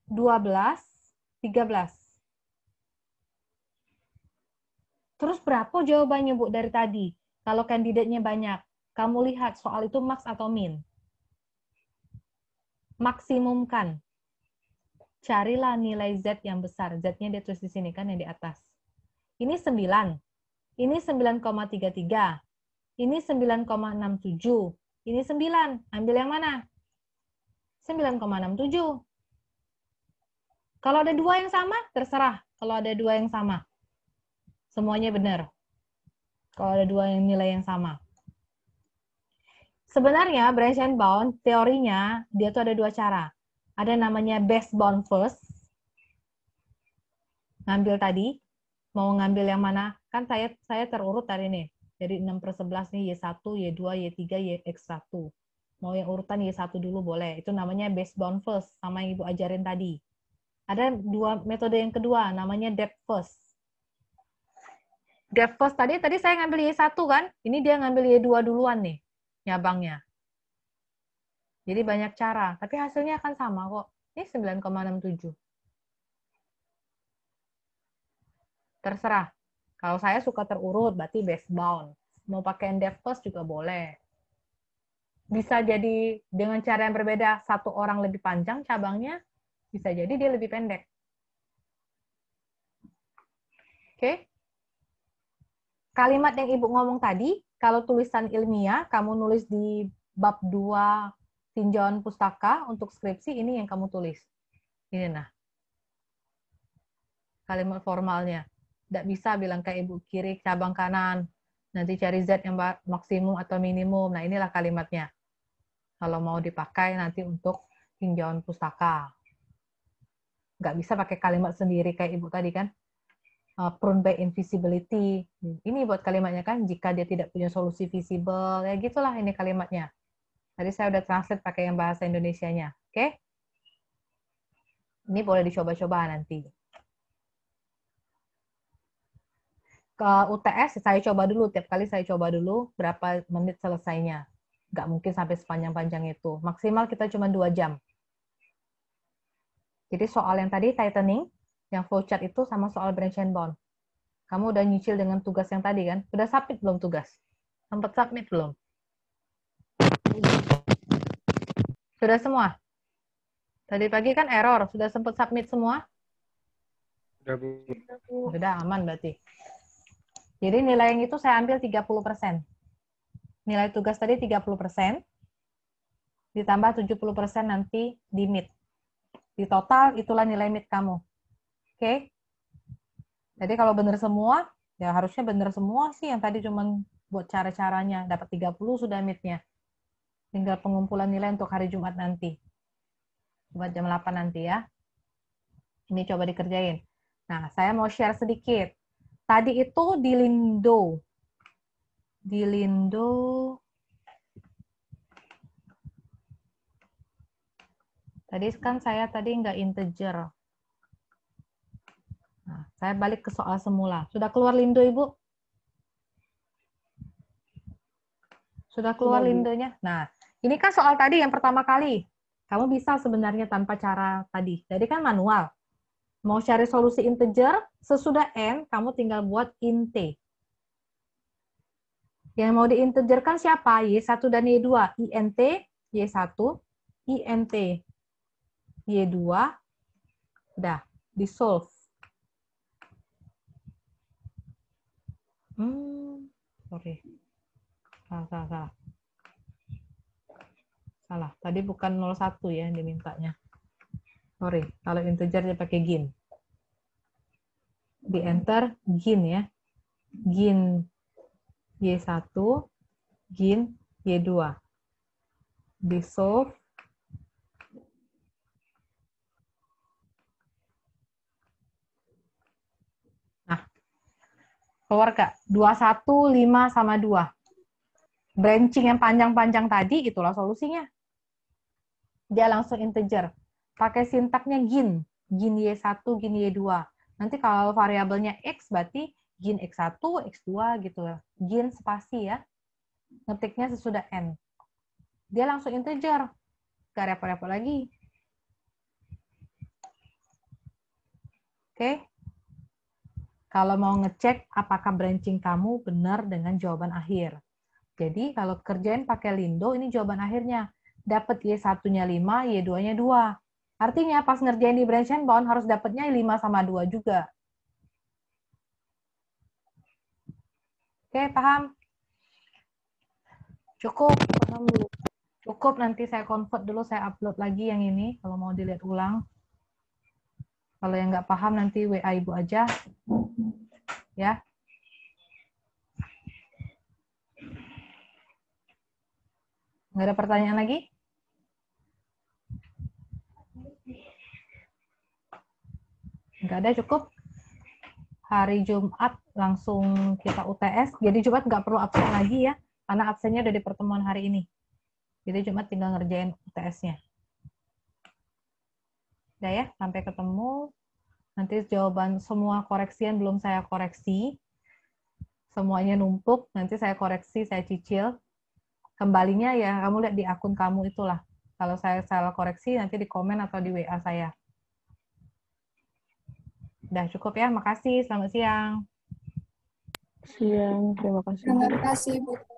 12, 13. Terus berapa jawabannya, Bu, dari tadi? Kalau kandidatnya banyak, kamu lihat soal itu max atau min? Maksimumkan. Carilah nilai Z yang besar. Z-nya dia tulis di sini kan, yang di atas. Ini 9. Ini 9,33. Ini 9,67. Ini 9. Ambil yang mana? 9,67. Kalau ada dua yang sama, terserah. Kalau ada dua yang sama. Semuanya benar. Kalau ada dua yang nilai yang sama. Sebenarnya branch and bound, teorinya, dia tuh ada dua cara. Ada namanya best bound first. Ngambil tadi. Mau ngambil yang mana? Kan saya terurut tadi nih. Jadi 6/11 nih, Y1, Y2, Y3, YX1. Mau yang urutan Y1 dulu boleh. Itu namanya best bound first, sama yang Ibu ajarin tadi. Ada dua metode yang kedua, namanya depth first. Def first tadi saya ngambil Y1 kan? Ini dia ngambil Y2 duluan nih, nyabangnya. Jadi banyak cara, tapi hasilnya akan sama kok. Ini 9,67. Terserah. Kalau saya suka terurut, berarti base bound. Mau pakai def first juga boleh. Bisa jadi dengan cara yang berbeda, satu orang lebih panjang cabangnya, bisa jadi dia lebih pendek. Oke? Kalimat yang Ibu ngomong tadi, kalau tulisan ilmiah, kamu nulis di bab 2 tinjauan pustaka untuk skripsi, ini yang kamu tulis. Ini nah. Kalimat formalnya. Tidak bisa bilang kayak Ibu kiri, cabang kanan. Nanti cari Z yang maksimum atau minimum. Nah, inilah kalimatnya. Kalau mau dipakai nanti untuk tinjauan pustaka. Nggak bisa pakai kalimat sendiri kayak Ibu tadi kan. Prone by invisibility. Ini buat kalimatnya kan, jika dia tidak punya solusi visible. Ya gitulah ini kalimatnya. Tadi saya udah translate pakai yang bahasa Indonesianya. Oke? Ini boleh dicoba-coba nanti. Ke UTS, saya coba dulu. Tiap kali saya coba dulu berapa menit selesainya. Nggak mungkin sampai sepanjang-panjang itu. Maksimal kita cuma 2 jam. Jadi soal yang tadi, tightening, yang flowchart itu sama soal branch and bound. Kamu udah nyicil dengan tugas yang tadi kan? Udah submit belum tugas? Sempat submit belum? Sudah semua? Tadi pagi kan error. Sudah sempat submit semua? Udah, Bu. Sudah aman berarti. Jadi nilai yang itu saya ambil 30%. Nilai tugas tadi 30%, ditambah 70% nanti di mid. Di total, itulah nilai mid kamu. Oke? Jadi kalau benar semua, ya harusnya benar semua sih. Yang tadi cuma buat cara-caranya. Dapat 30 sudah mid-nya. Tinggal pengumpulan nilai untuk hari Jumat nanti. Buat jam 8 nanti ya. Ini coba dikerjain. Nah, saya mau share sedikit. Tadi itu di Lindo. Di Lindo. Tadi kan saya tadi nggak integer. Nah, saya balik ke soal semula. Sudah keluar Lindo, Ibu? Sudah keluar Lindonya? Nah, ini kan soal tadi yang pertama kali. Kamu bisa sebenarnya tanpa cara tadi. Jadi kan manual. Mau cari solusi integer, sesudah N, kamu tinggal buat int. Yang mau diintegerkan siapa? Y1 dan Y2. int, Y1, int, Y2. Udah, di-solve. Sorry. Salah. Tadi bukan 01 ya yang dimintanya. Sorry, kalau integer dia pakai gin. Di enter gin ya. Gin Y1, gin Y2. Di solve. Nah, keluar Kak. 21, 5, sama 2. Branching yang panjang-panjang tadi, itulah solusinya. Dia langsung integer. Pakai sintaknya gin. Gin Y1, gin Y2. Nanti kalau variabelnya X, berarti gin X1, X2 gitu. Gin spasi ya. Ngetiknya sesudah N. Dia langsung integer. Gak repot-repot lagi. Oke. Kalau mau ngecek apakah branching kamu benar dengan jawaban akhir. Jadi kalau kerjain pakai Lindo, ini jawaban akhirnya. Dapat Y1-nya 5, Y2-nya 2. Artinya pas ngerjain di branch and bound harus dapatnya 5 sama 2 juga. Oke, paham? Cukup, paham dulu. Cukup, nanti saya convert dulu, saya upload lagi yang ini, kalau mau dilihat ulang. Kalau yang nggak paham, nanti WA Ibu aja. Ya. Nggak ada pertanyaan lagi? Nggak ada, cukup. Hari Jumat langsung kita UTS. Jadi Jumat nggak perlu absen lagi ya, karena absennya udah di pertemuan hari ini. Jadi Jumat tinggal ngerjain UTS-nya. Udah ya, sampai ketemu. Nanti jawaban semua koreksian belum saya koreksi. semuanya numpuk, nanti saya koreksi, saya cicil. Kembalinya ya kamu lihat di akun kamu itulah. Kalau saya salah koreksi, nanti di komen atau di WA saya. Udah cukup ya, makasih. Selamat siang. Siang, terima kasih. Terima kasih, Bu.